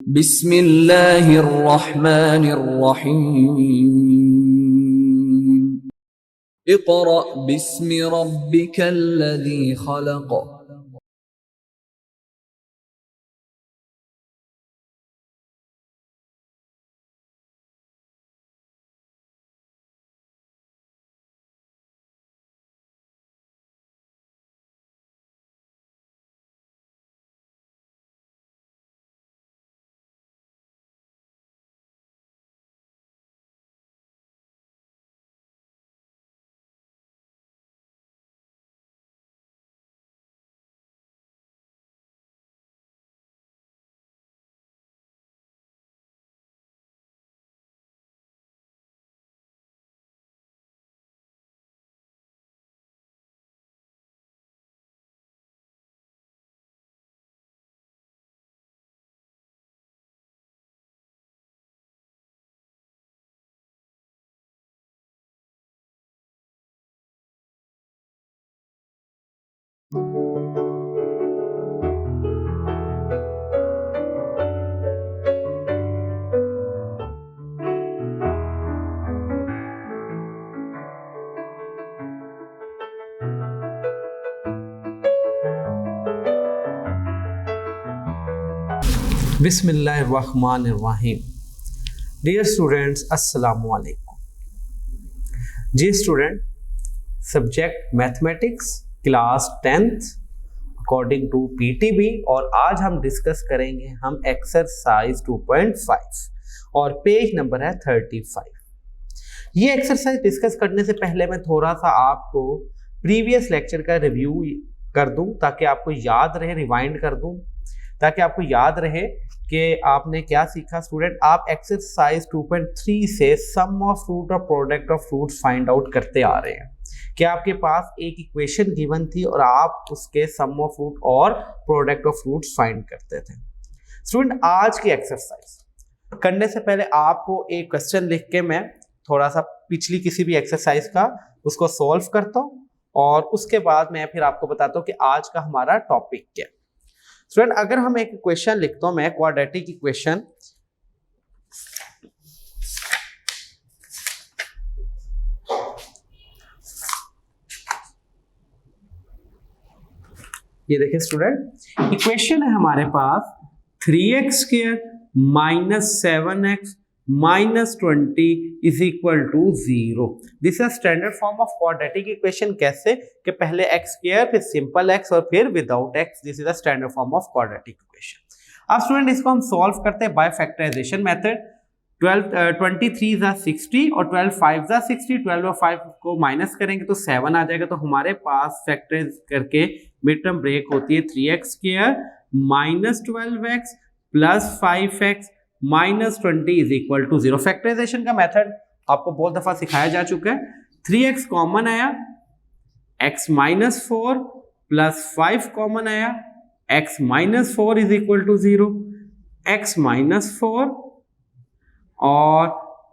बिस्मिल्लाहिर्रहमानिर्रहीम। इक़रा बिस्मि रब्बिकल्लज़ी खलक़। बिस्मिल्लाहिर्रहमानिर्रहीम। Dear students, अस्सलामु अलैकुम। जी student, subject mathematics, class 10th according to PTB, और आज हम डिस्कस करेंगे हम एक्सरसाइज 2.5 और पेज नंबर है 35। ये एक्सरसाइज डिस्कस करने से पहले मैं थोड़ा सा आपको प्रीवियस लेक्चर का रिव्यू कर दूं ताकि आपको याद रहे, रिवाइंड कर दूं ताकि आपको याद रहे कि आपने क्या सीखा। स्टूडेंट, आप एक्सरसाइज 2.3 से सम ऑफ रूट और product of roots find out करते आ रहे हैं कि आपके पास एक इक्वेशन गिवन थी और आप उसके सम ऑफ रूट और प्रोडक्ट ऑफ रूट्स फाइंड करते थे। स्टूडेंट, आज की एक्सरसाइज करने से पहले आपको एक क्वेश्चन लिख के मैं थोड़ा सा पिछली किसी भी एक्सरसाइज का उसको सॉल्व करता हूँ और उसके बाद मैं फिर आपको बताता हूँ कि आज का हमारा टॉपिक क्या है। स्टूडेंट, अगर हम एक इक्वेशन लिखता हूं मैं, क्वाड्रेटिक इक्वेशन, ये देखिए स्टूडेंट, इक्वेशन है हमारे पास 3x square minus 7x minus 20 is equal to 0। This is standard form of quadratic equation. कैसे कि पहले x स्क्वायर, फिर सिंपल x और फिर without x। This is the standard form of quadratic equation. अब स्टूडेंट, इसको हम सॉल्व करते हैं बाय फैक्टराइजेशन मेथड। 23 जा 60 और 12 जा 60। 12 और 5 को माइनस करेंगे तो 7 आ जाएगा। तो हमारे पास फैक्टराइज करके मिड टर्म ब्रेक होती है 3x square minus 12x plus 5x minus 20 is equal to 0। Factorization का मेथड आपको बहुत दफा सिखाया जा चुका है। 3x कॉमन आया, x माइनस 4 प्लस 5 कॉमन आया, x minus 4 is equal to 0। x minus 4 और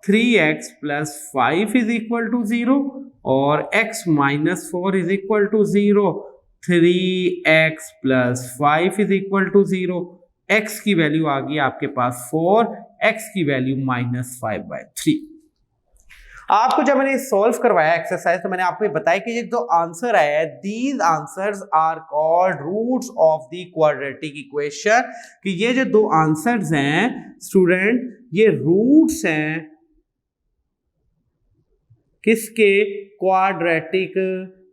3x plus 5 is equal to 0 और x minus 4 is equal to 0। 3x plus 5 is equal to 0। x की वैल्यू आ गई आपके पास 4, x की वैल्यू माइनस 5/3। आपको जब मैंने सॉल्व करवाया एक्सरसाइज तो मैंने आपको बताया कि ये जो आंसर आया है, these answers are called roots of the quadratic equation. कि ये जो दो आंसर्स हैं स्टूडेंट, ये रूट्स हैं किसके? क्वाड्रेटिक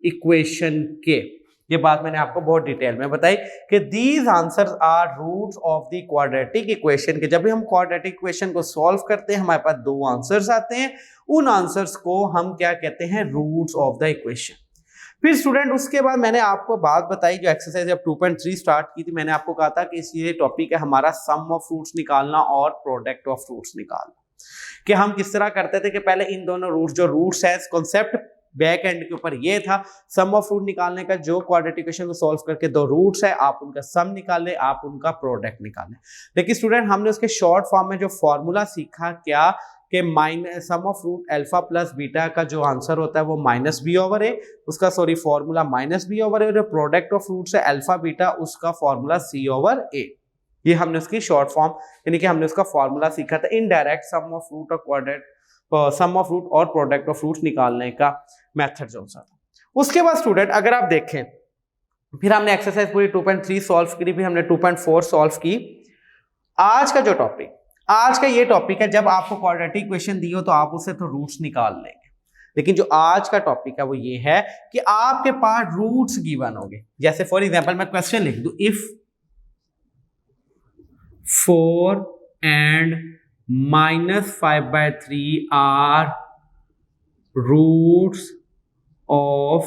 इक्वेशन के। ये बात मैंने आपको बहुत डिटेल में बताई कि these answers are roots of the quadratic equation. के जब भी हम क्वाड्रेटिक इक्वेशन को सॉल्व करते हैं हमारे पास दो आंसर्स आते हैं, उन आंसर्स को हम क्या कहते हैं? Roots of the equation. फिर स्टूडेंट, उसके बाद मैंने आपको बात बताई, जो एक्सरसाइज जब 2.3 स्टार्ट की थी, मैंने आपको कहा था कि ये टॉपिक है हमारा सम ऑफ रूट्स निकालना और प्रोडक्ट ऑफ रूट्स निकालना। कि हम किस तरह करते थे कि पहले इन दोनों रूट्स, जो रूट्स है, कॉन्सेप्ट बैक एंड के ऊपर ये था सम ऑफ रूट निकालने का। जो क्वाड्रेटिक इक्वेशन को सॉल्व करके दो रूट्स है, आप उनका सम निकालें, आप उनका प्रोडक्ट निकालें। लेकिन स्टूडेंट, हमने उसके शॉर्ट फॉर्म में जो फॉर्मूला सीखा क्या कि minus sum of root alpha plus beta का जो आंसर होता है वो माइनस बी ओवर ए, उसका फॉर्मूला माइनस बी ओवर ए। जो प्रोडक्ट ऑफ रूट्स है अल्फा बीटा, उसका फॉर्मूला सी ओवर ए। ये हमने उसकी शॉर्ट फॉर्म यानी कि हमने उसका फॉर्मूला सीखा था, इनडायरेक्ट सम ऑफ रूट और क्वाड्रेट सम ऑफ रूट और प्रोडक्ट ऑफ रूट्स निकालने का मेथड जो सा था। उसके बाद स्टूडेंट अगर आप देखें फिर हमने एक्सरसाइज पूरी 2.3 सॉल्व की, फिर हमने 2.4 सॉल्व की। आज का जो टॉपिक, आज का ये टॉपिक है, जब आपको क्वाड्रेटिक इक्वेशन दी हो तो आप उससे तो रूट्स निकाल लेंगे, लेकिन जो आज का टॉपिक है वो ये है कि आपके पास रूट्स गिवन होंगे। जैसे फॉर एग्जांपल मैं क्वेश्चन लिख दूं, if 4 and -5/3 are roots of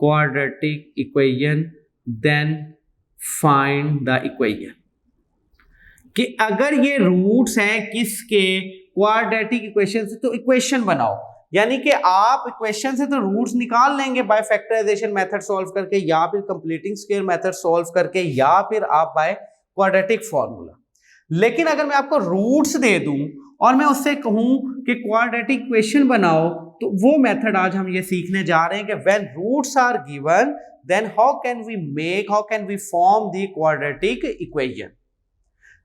quadratic equation, then find the equation। कि अगर ये रूट्स हैं किसके, क्वाड्रेटिक इक्वेशन से, तो इक्वेशन बनाओ। यानी कि आप इक्वेशन से तो रूट्स निकाल लेंगे बाय फैक्टराइजेशन मेथड सॉल्व करके, या फिर कंप्लीटिंग स्क्वायर मेथड सॉल्व करके, या फिर आप बाय क्वाड्रेटिक फॉर्मूला। लेकिन अगर मैं आपको रूट्स दे दूं और मैं उससे कहूं कि क्वाड्रेटिक इक्वेशन बनाओ, तो वो मेथड आज हम ये सीखने जा रहे हैं कि when roots are given then how can we form the quadratic equation.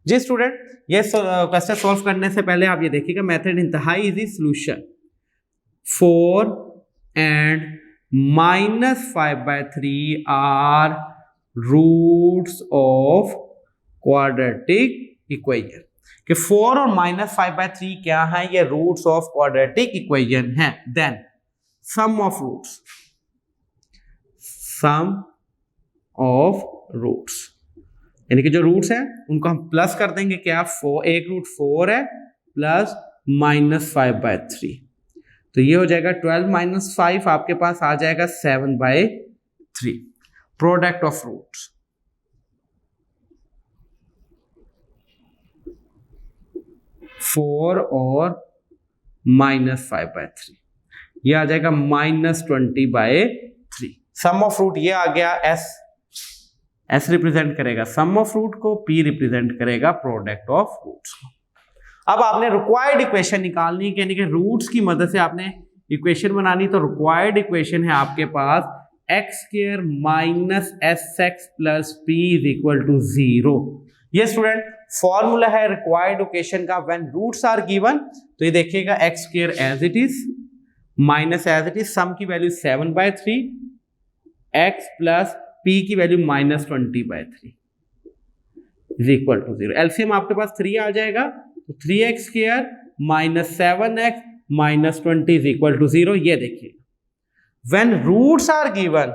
जी स्टूडेंट, ये क्वेश्चन सॉल्व करने से पहले आप ये देखिएगा मेथड इंतहाई easy solution. 4 and -5/3 are roots of quadratic equation। कि 4 और -5/3 क्या है, ये रूट्स ऑफ क्वाड्रेटिक इक्वेशन है। देन सम ऑफ रूट्स यानी कि जो रूट्स हैं उनको हम प्लस कर देंगे, क्या 4, एक रूट 4 है प्लस -5/3, तो ये हो जाएगा 12 - 5, आपके पास आ जाएगा 7/3। प्रोडक्ट ऑफ रूट्स, फोर और -5/3, ये आ जाएगा -20/3। सम ऑफ रूट ये आ गया एस रिप्रेजेंट करेगा सम ऑफ रूट को, पी रिप्रेजेंट करेगा प्रोडक्ट ऑफ रूट्स को। अब आपने रिक्वायर्ड इक्वेशन निकालनी, यानी कि रूट्स की मदद से आपने इक्वेशन बनानी। तो रिक्वायर्ड इक्वेशन है आपके पास x² - sx + p = 0। ये स्टूडेंट फॉर्मूला है रिक्वायर्ड इक्वेशन का व्हेन रूट्स आर गिवन। तो ये देखिएगा x² as it is minus as it is, sum की वैल्यू 7/3, x प्लस p की वैल्यू -20/3 = 0। एलसीएम आपके पास 3 आ जाएगा, तो 3x² - 7x - 20 = 0। ये देखिए व्हेन रूट्स आर गिवन,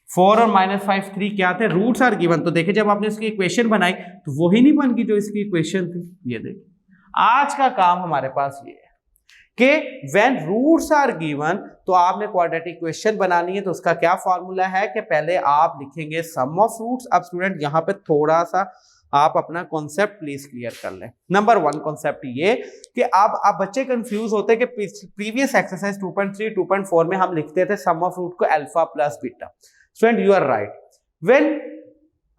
4 और -5 3 क्या थे, रूट्स आर गिवन। तो देखिए जब आपने इसकी इक्वेशन बनाई तो वही नहीं बन गई जो इसकी इक्वेशन थी। ये देखिए आज का काम हमारे पास ये है कि व्हेन रूट्स आर गिवन तो आपने क्वाड्रेटिक इक्वेशन बनानी है। तो उसका क्या फॉर्मूला है कि पहले आप लिखेंगे सम ऑफ रूट्स। अब स्टूडेंट यहाँ पे थोड़ा सा आप अपना कॉन्सेप्ट प्लीज क्लियर कर लें। नंबर 1 कॉन्सेप्ट ये कि अब आप बच्चे कंफ्यूज होते हैं कि प्रीवियस एक्सरसाइज 2.3 2.4 में हम लिखते थे सम ऑफ रूट को alpha plus beta. Student you are right, when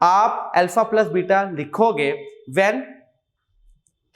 आप अल्फा प्लस बीटा लिखोगे व्हेन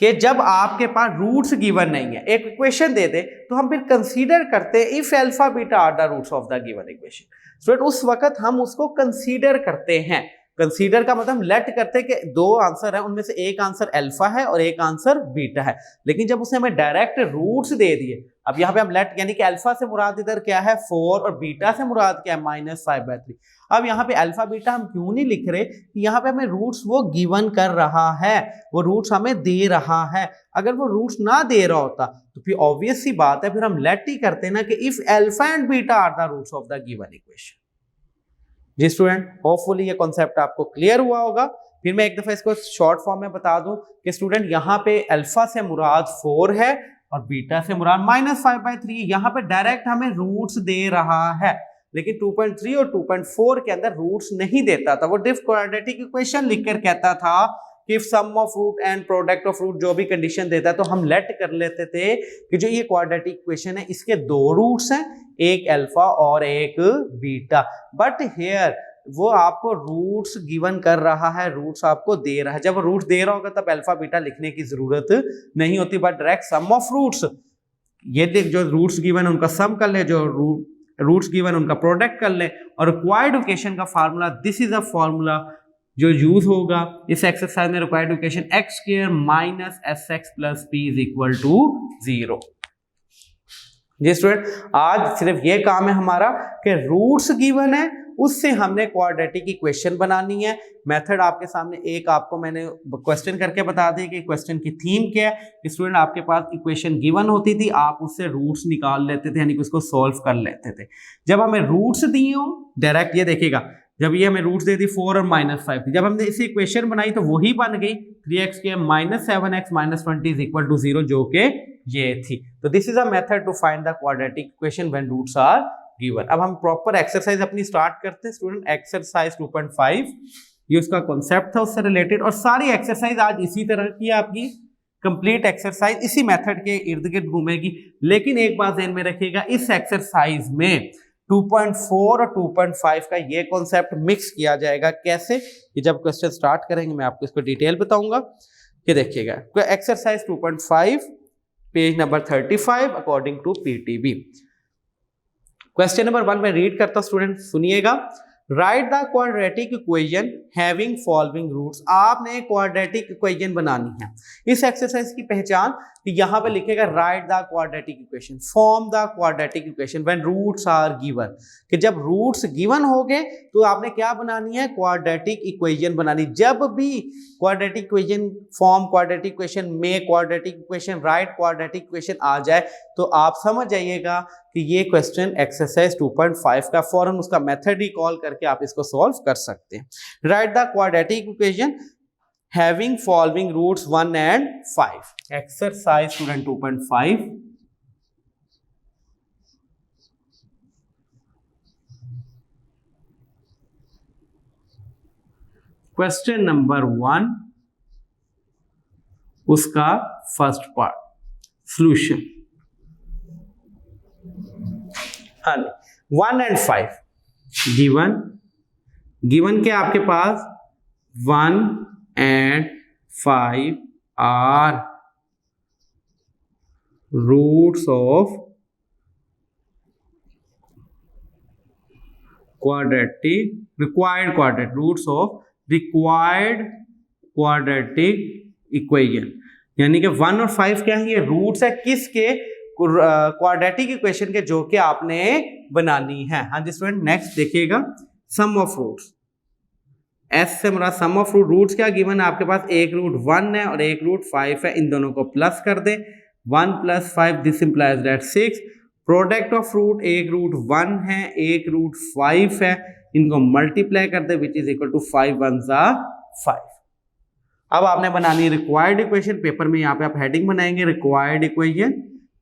कि जब आपके पास रूट्स गिवन नहीं है, एक इक्वेशन दे दे तो हम फिर कंसीडर करते हैं if alpha beta are the roots of the given equation. Student उस वक्त हम उसको कंसीडर करते हैं। कंसीडर का मतलब हम लेट करते हैं कि 2 आंसर है, उनमें से एक आंसर अल्फा है और एक आंसर बीटा है। लेकिन जब उसने हमें डायरेक्ट रूट्स दे दिए, अब यहाँ पे हम लेट यानी कि अल्फा से मुराद इधर क्या है 4 और बीटा से मुराद क्या है -5/3। अब यहाँ पे अल्फा बीटा हम क्यों नहीं लिख रहे, यहाँ पे हमें रूट्स वो गिवन कर रहा है, वो रूट्स हमें दे रहा है। अगर वो रूट्स ना दे रहा होता तो फिर ऑब्वियस सी बात है, फिर हम लेट ही करते ना कि if alpha and beta are the roots of the given equation. जी स्टूडेंट, होपफुली ये कॉन्सेप्ट आपको क्लियर हुआ होगा। फिर मैं एक दफा इसको शॉर्ट फॉर्म में बता दूं कि स्टूडेंट यहाँ पे अल्फा से मुराद 4 है और बीटा से मुराद -5/3। यहाँ पे डायरेक्ट हमें रूट्स दे रहा है, लेकिन 2.3 और 2.4 के अंदर रूट्स नहीं देता था। वो डिफ क्वाड्रेटिक इक्वेशन लिखकर कहता था कि if sum of root and product of root जो भी कंडीशन देता है तो हम लेट कर लेते थे कि जो ये क्वाड्रेटिक इक्वेशन है इसके 2 रूट्स हैं, एक अल्फा और एक बीटा। बट हियर वो आपको रूट्स गिवन कर रहा है, रूट्स आपको दे रहा है। जब रूट्स दे रहा होगा तब अल्फा बीटा लिखने की जरूरत नहीं होती, but direct sum of roots, ये जो रूट्स गिवन उनका सम कर ले, जो रूट्स गिवन उनका प्रोडक्ट कर ले। और रिक्वायर्ड इक्वेशन का formula, this is a formula जो यूज होगा इस एक्सरसाइज में required equation x square minus S x plus P is equal to 0। जी स्टूडेंट, आज सिर्फ ये काम है हमारा कि रूट्स गिवन है उससे हमने क्वाड्रेटिक इक्वेशन बनानी है। मेथड आपके सामने एक आपको मैंने क्वेश्चन करके बता दी कि क्वेश्चन की थीम क्या है। स्टूडेंट आपके पास इक्वेशन गिवन होती थी, आप उससे रूट्स निकाल लेते थे, यानी कि उसको सॉल्व कर लेते थे। जब हमें रूट्स दिए हो डायरेक्ट, ये देखिएगा जब ये हमें रूट्स दे दी 4 और -5 थी, जब हमने इसी इक्वेशन बनाई तो वही बन गई 3x² - 7x - 20 is equal to 0, जो कि ये थी। तो this is a method to find the quadratic equation when roots are given. अब हम प्रॉपर एक्सरसाइज अपनी स्टार्ट करते हैं स्टूडेंट। एक्सरसाइज 2.5 ये उसका कॉन्सेप्ट था, उससे रिलेटेड, और सारी एक्सरसाइज आज इसी तरह की आपकी कंप्लीट एक्सरसाइज इसी मेथड के इर्द गिर्द घूमेगी। लेकिन एक बात ध्यान में रखिएगा, इस एक्सरसाइज में 2.4 और 2.5 का ये कॉन्सेप्ट मिक्स किया जाएगा। कैसे, ये जब क्वेश्चन स्टार्ट करेंगे मैं आपको इसको डिटेल बताऊंगा। कि देखिएगा exercise 2.5 page number 35 according to PTB. Question number 1 में रीड करता हूं स्टूडेंट, सुनिएगा। Write the quadratic equation having following roots. आपने क्वाड्रेटिक इक्वेशन बनानी है। इस एक्सरसाइज की पहचान यहां पे लिखेगा write the quadratic equation, form the quadratic equation when roots are given. कि जब रूट्स गिवन हो गए तो आपने क्या बनानी है, क्वाड्रेटिक इक्वेशन बनानी। जब भी quadratic equation form quadratic equation में quadratic equation right quadratic equation आ जाए तो आप समझ जाइएगा कि ये क्वेश्चन एक्सरसाइज 2.5 का फौरन उसका मेथड रिकॉल करके आप इसको सॉल्व कर सकते हैं। Right the quadratic equation having following roots 1 and 5. Exercise student 2.5. Question number 1, उसका फर्स्ट पार्ट solution। हाँ, 1 and 5 given के आपके पास 1 and 5 are roots of required quadratic equation। यानी कि 1 और 5 क्या है, ये रूट्स है किसके, क्वाड्रेटिक इक्वेशन के, जो कि आपने बनानी है। हाँ जी स्टूडेंट, नेक्स्ट देखिएगा सम ऑफ रूट्स। एस से मेरा सम ऑफ रूट्स क्या गिवन है आपके पास, एक रूट 1 है और एक रूट 5 है, इन दोनों को प्लस कर दे। 1 + 5 this implies that 6। Product of root, एक रूट 1 है एक रूट 5 है, इनको मल्टीप्लाई कर दे विच इज इक्वल टू 5 × 1 = 5। अब आपने बनानी रिक्वायर्ड इक्वेशन। पेपर में यहाँ पे आप हेडिंग बनाएंगे रिक्वायर्ड इक्वेशन।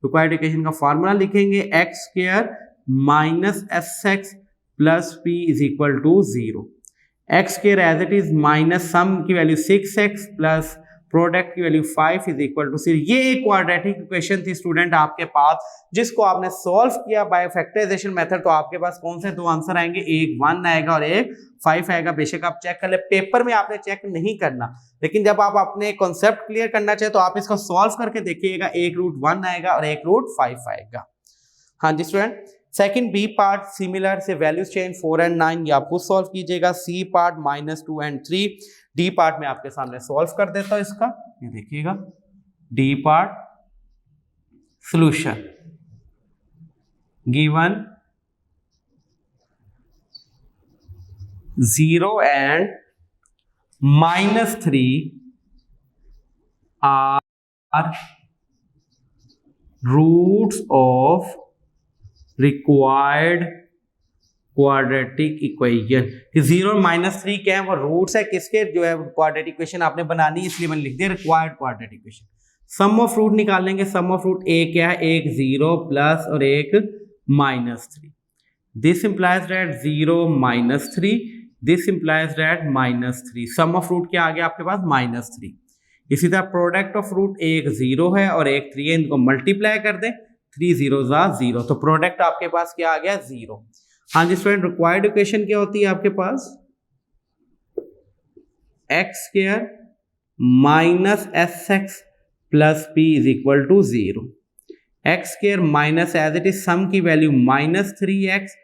रिक्वायर्ड इक्वेशन का फॉर्मूला लिखेंगे x² - sx + p is equal to 0। x² as it is minus sum की वैल्यू 6x प्लस प्रोडक्ट की वैल्यू 5 इज इक्वल टू 0। ये एक क्वाड्रेटिक इक्वेशन थी स्टूडेंट आपके पास, जिसको आपने सॉल्व किया बाय फैक्टराइजेशन मेथड। तो आपके पास कौन से दो आंसर आएंगे, एक 1 आएगा और एक 5 आएगा। बेशक आप चेक कर ले, पेपर में आपने चेक नहीं करना, लेकिन जब आप अपने कॉन्सेप्ट क्लियर करना चाहे तो आप इसको सॉल्व करके देखिएगा। एक रूट 1 आएगा और एक रूट 5 आएगा। हाँ जी student, second B part similar से वैल्यूज चेंज 4 और 9, ये आप खुद सॉल्व कीजिएगा। सी पार्ट -2 और 3। डी पार्ट में आपके सामने सॉल्व कर देता हूं इसका, ये देखिएगा। D part solution given 0 and -3 are roots of required quadratic equation. 0 और -3 क्या है, वो रूट्स है किसके, जो है क्वाड्रेटिक इक्वेशन आपने बनानी, इसलिए मैंने लिख दिया required quadratic equation. Sum of root निकाल लेंगे। सम ऑफ रूट ए क्या है, एक 0 प्लस और एक -3। This implies that 0 -3, this implies that -3। Sum of root क्या आ गया आपके पास, -3। इसी तरह प्रोडक्ट ऑफ रूट, एक 0 है और एक 3 है, इनको मल्टीप्लाई कर दे, 3 0s are 0, तो प्रोडक्ट आपके पास क्या आ गया, 0। हाँ जी स्टूडेंट, रिक्वायर्ड इक्वेशन क्या होती है आपके पास, x² - sx + p is equal to 0। x² minus as it is sum की वैल्यू -3x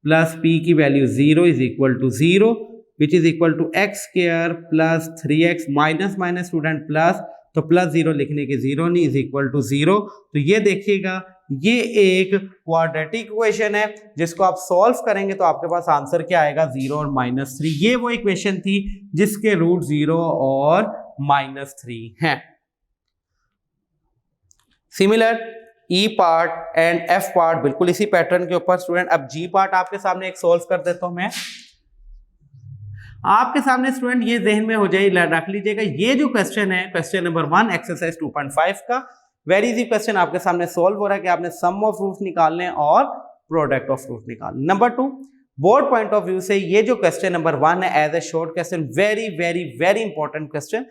प्लस p की value 0 is equal to 0। Which is equal to X square plus 3x minus minus student plus, तो plus 0 लिखने के 0 नहीं, is equal to 0। तो ये देखिएगा ये एक क्वाड्रेटिक इक्वेशन है जिसको आप सॉल्व करेंगे तो आपके पास आंसर क्या आएगा, 0 और -3। ये वो इक्वेशन थी जिसके रूट 0 और -3 हैं। Similar E part and F part बिल्कुल इसी पैटर्न के ऊपर स्टूडेंट। अब जी पार्ट आपके सामने एक सॉल्व कर देता हूं मैं आपके सामने स्टूडेंट, ये जहन में हो जाए, रख लीजिएगा ये जो क्वेश्चन है क्वेश्चन नंबर 1 एक्सरसाइज 2.5 का वेरी इजी क्वेश्चन आपके सामने सॉल्व हो रहा है कि आपने सम ऑफ रूट्स निकालने और प्रोडक्ट ऑफ रूट निकालने। नंबर 2 बोर्ड पॉइंट ऑफ व्यू से ये जो क्वेश्चन नंबर 1 है as a short question, very very very important question.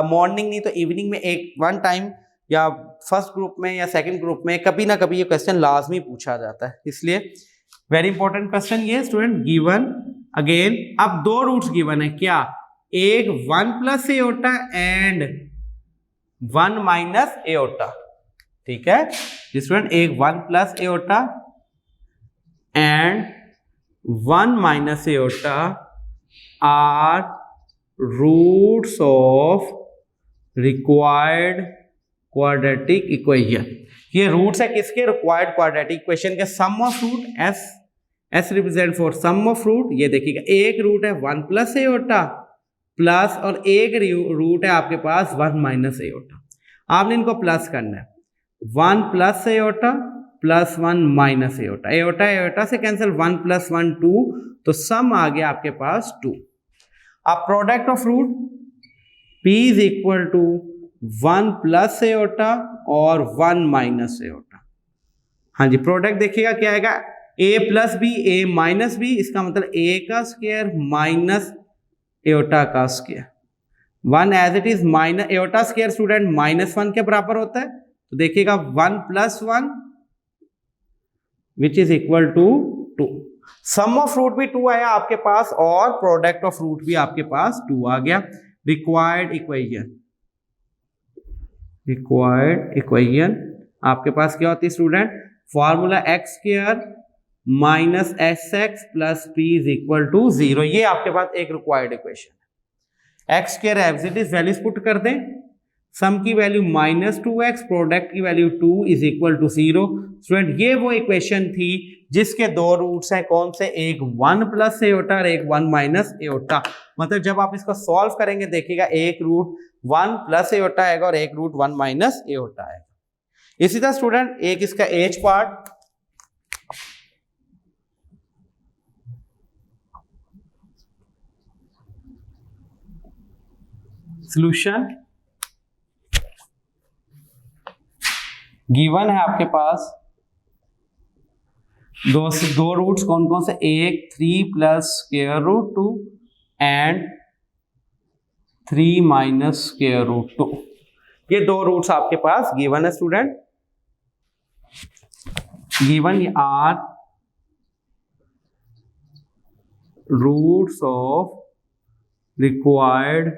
Morning नहीं तो इवनिंग में एक वन टाइम या फर्स्ट ग्रुप में या सेकंड ग्रुप में कभी ना कभी ये क्वेश्चन लाजमी पूछा जाता है, इसलिए वेरी इंपॉर्टेंट क्वेश्चन ये स्टूडेंट। गिवन अगेन, अब दो रूट्स गिवन है क्या, एक 1 plus iota and 1 minus iota, ठीक है स्टूडेंट, एक 1 plus iota and 1 minus iota are roots of required quadratic equation. ये रूट्स है किसके, रिक्वायर्ड क्वाड्रेटिक इक्वेशन के। Sum of roots represent for sum of root. ये देखिएगा एक रूट है 1 प्लस एओटा प्लस और एक रूट है आपके पास 1 माइनस एओटा। आपने इनको प्लस करना है, 1 plus aorta plus 1 minus aorta, aorta aorta से कैंसिल, 1 प्लस 1 2, तो सम आ गया आपके पास 2। अब product of root P is equal to 1 plus iota और 1 माइनस एओटा। हाँ जी, प्रोडक्ट देखिएगा क्या आएगा, a plus B A minus B, इसका मतलब a का स्क्वायर माइनस एओटा का square. 1 as it is minus iota square student -1 के बराबर होता है, तो देखिएगा 1 plus 1 which is equal to 2। Sum of root भी 2 आया आपके पास और प्रोडक्ट ऑफ रूट भी आपके पास 2 आ गया। रिक्वायर्ड इक्वेशन आपके पास क्या होती है student, formula x square minus S x plus P is equal to 0। ये आपके पास एक रिक्वायर्ड इक्वेशन है। X square as it is values put कर दें, सम की वैल्यू -2x, प्रोडक्ट की value 2 is equal to 0। Student ये वो इक्वेशन थी जिसके दो रूट्स हैं, कौन से, एक 1 प्लस एओटा और एक 1 माइनस एओटा। मतलब जब आप इसको सॉल्व करेंगे देखिएगा एक रूट 1 प्लस एओटा आएगा और एक रूट 1 माइनस एओटा आएगा। इसी तरह स्टूडेंट एक इसका एच पार्ट, सॉल्यूशन गिवन है आपके पास दो रूट्स कौन कौन से, एक 3 plus square root 2 and 3 minus square root 2। ये दो रूट्स आपके पास गिवन है student. Given are roots of required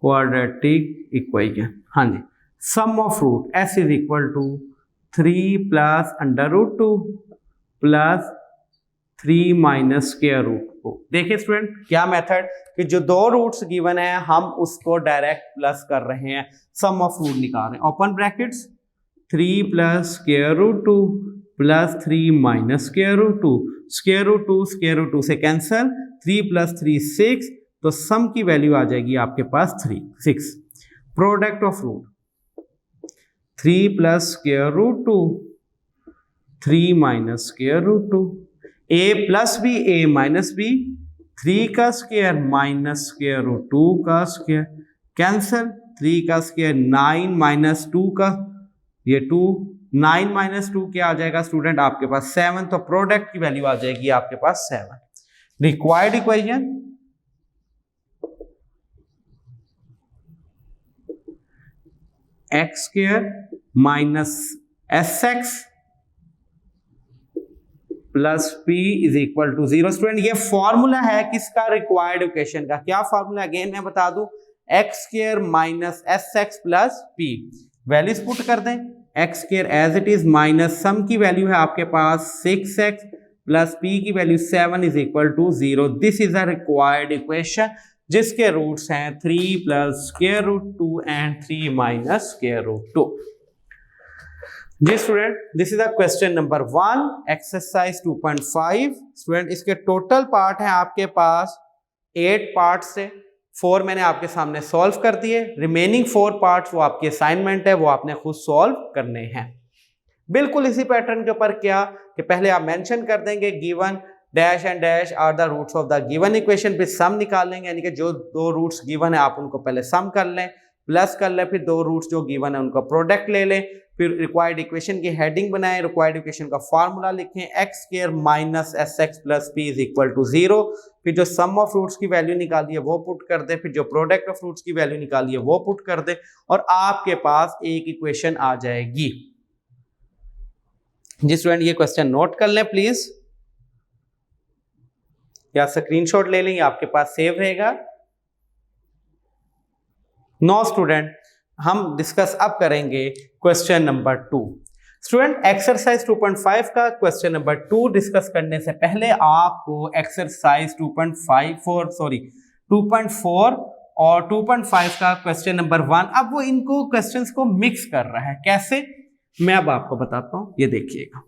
quadratic equation. हाँ जी, sum of roots is equal to 3 plus under root 2 plus 3 minus square root 2। देखिए student क्या method कि जो दो रूट्स गिवन है हम उसको डायरेक्ट प्लस कर रहे हैं, सम ऑफ रूट निकाल रहे हैं। Open brackets 3 plus square root 2 plus 3 minus square root 2, square root 2 से कैंसिल, 3 प्लस 3 6, तो सम की वैल्यू आ जाएगी आपके पास 6। Product of root 3 plus square root 2 3 minus square root 2, a plus B A minus b, 3 का स्क्वायर माइनस स्क्वायर रूट 2 का square, cancel, 3 का स्क्वायर 9 माइनस 2 का, ये 2, 9 माइनस 2 क्या आ जाएगा स्टूडेंट आपके पास 7, तो प्रोडक्ट की वैल्यू आ जाएगी आपके पास 7। Required equation x square minus S x plus P is equal to 0। Student ये फॉर्मूला है किसका, रिक्वायर्ड इक्वेशन का। क्या फॉर्मूला, अगेन मैं बता दूं, x square minus S x plus p. Values put कर दें, x square as it is minus sum की वैल्यू है आपके पास 6x प्लस p की value 7 is equal to 0। This is a required equation जिसके रूट्स हैं 3 plus square root 2 and 3 minus square root 2। जी student, this is a question number 1 exercise 2.5। Student, इसके total part हैं आपके पास 8 पार्ट से 4 मैंने आपके सामने सॉल्व कर दिए। रिमेनिंग 4 पार्ट्स वो आपकी असाइनमेंट है, वो आपने खुद सॉल्व करने हैं। बिल्कुल इसी पैटर्न के ऊपर क्या कि पहले आप मेंशन कर देंगे given dash and dash are the roots of the given equation, फिर सम निकाल लेंगे, यानी कि जो 2 रूट्स गिवन है आप उनको पहले सम कर लें, प्लस कर लें, फिर 2 रूट्स जो गिवन है उनका प्रोडक्ट ले लें, फिर रिक्वायर्ड इक्वेशन की हेडिंग बनाएं, रिक्वायर्ड इक्वेशन का फार्मूला लिखें x square minus S x plus P is equal to 0। फिर जो सम ऑफ रूट्स की वैल्यू निकाली है वो पुट कर दे, फिर जो प्रोडक्ट ऑफ रूट्स की वैल्यू निकाली है वो पुट कर दे, और आपके पास एक इक्वेशन आ जाएगी। जी स्टूडेंट, ये क्वेश्चन नोट कर लें प्लीज, या स्क्रीनशॉट ले लें, आपके पास सेव रहेगा। नो स्टूडेंट, हम डिस्कस अब करेंगे क्वेश्चन नंबर 2। स्टूडेंट, एक्सरसाइज 2.5 का क्वेश्चन नंबर 2 डिस्कस करने से पहले आपको एक्सरसाइज 2.4 और 2.5 का क्वेश्चन नंबर 1, अब वो इनको क्वेश्चंस को मिक्स कर रहा है। कैसे, मैं अब आपको बताता हूं, ये देखिएगा।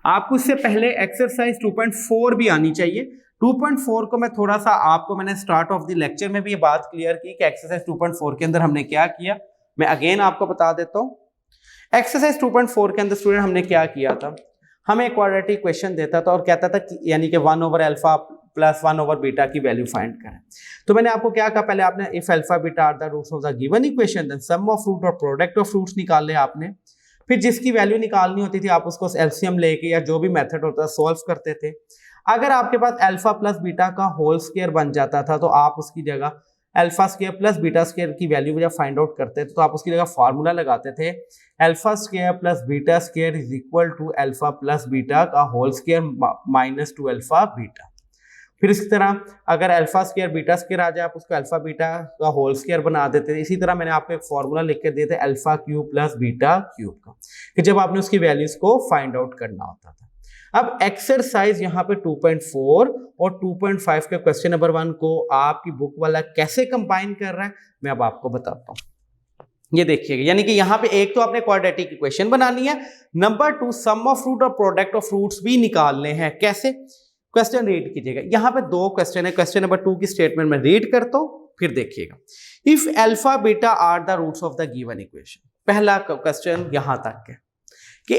आपको इससे पहले एक्सरसाइज 2.4 भी आनी चाहिए। 2.4 को मैं थोड़ा सा आपको मैंने स्टार्ट ऑफ द लेक्चर में भी ये बात क्लियर की कि एक्सरसाइज 2.4 के अंदर हमने क्या किया, मैं अगेन आपको बता देता हूं। एक्सरसाइज 2.4 के अंदर स्टूडेंट हमने क्या किया था, हमें एक क्वाड्रेटिक इक्वेशन देता था और कहता था कि यानी कि 1 over alpha plus 1 over beta की वैल्यू फाइंड करें। तो मैंने आपको क्या कहा, पहले आपने if alpha beta are the roots of the given equation then sum of root और प्रोडक्ट ऑफ रूट्स निकाले आपने। फिर जिसकी वैल्यू निकालनी होती थी आप उसको एलसीएम लेके या जो भी मेथड होता है सॉल्व करते थे। अगर आपके पास अल्फा प्लस बीटा का होल स्क्वायर बन जाता था तो आप उसकी जगह alpha square plus beta square की वैल्यू जब फाइंड आउट करते थे तो आप उसकी जगह फार्मूला लगाते थे alpha square plus beta square is equal to alpha plus beta का whole square minus 2 alpha beta. फिर इसी तरह अगर अल्फा स्क्वायर बीटा स्क्वायर आ जाए आप उसको अल्फा बीटा का होल स्क्वायर बना देते थे। इसी तरह मैंने आपको एक फॉर्मूला लिख के दिए थे alpha cube plus beta cube का, कि जब आपने उसकी वैल्यूज को फाइंड आउट करना होता था। अब एक्सरसाइज यहाँ पे 2.4 और 2.5 के क्वेश्चन नंबर 1 को आपकी बुक वाला कैसे कंबाइन कर रहा है मैं अब आपको बताता हूँ। ये देखिएगा, यानी कि यहाँ पे एक तो आपने क्वाड्रेटिक इक्वेशन बनानी है, नंबर 2 सम ऑफ रूट और प्रोडक्ट ऑफ रूट्स भी निकालने हैं। कैसे, क्वेश्चन रीड कीजिएगा। यहाँ पे 2 क्वेश्चन है। क्वेश्चन नंबर 2 की स्टेटमेंट में रीड करता हूँ, फिर देखिएगा। If alpha beta are the roots of the given equation, पहला क्वेश्चन यहां तक है कि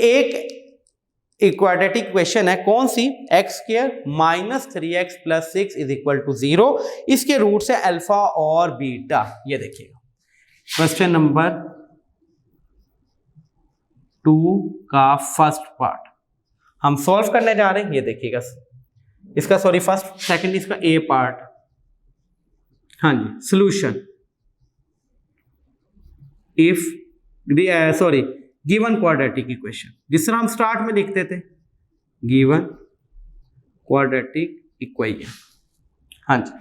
एक क्वाड्रेटिक इक्वेशन है, कौन सी, x square minus 3x plus 6 is equal to 0। इसके रूट्स है अल्फा और बीटा। ये देखिएगा क्वेश्चन नंबर 2 का फर्स्ट पार्ट हम सॉल्व करने जा रहे हैं। ये देखिएगा इसका फर्स्ट सेकंड इसका ए पार्ट। हाँ जी, solution if given quadratic equation, जिस तरह हम स्टार्ट में लिखते थे गिवन क्वाड्रेटिक इक्वेशन। हाँ जी,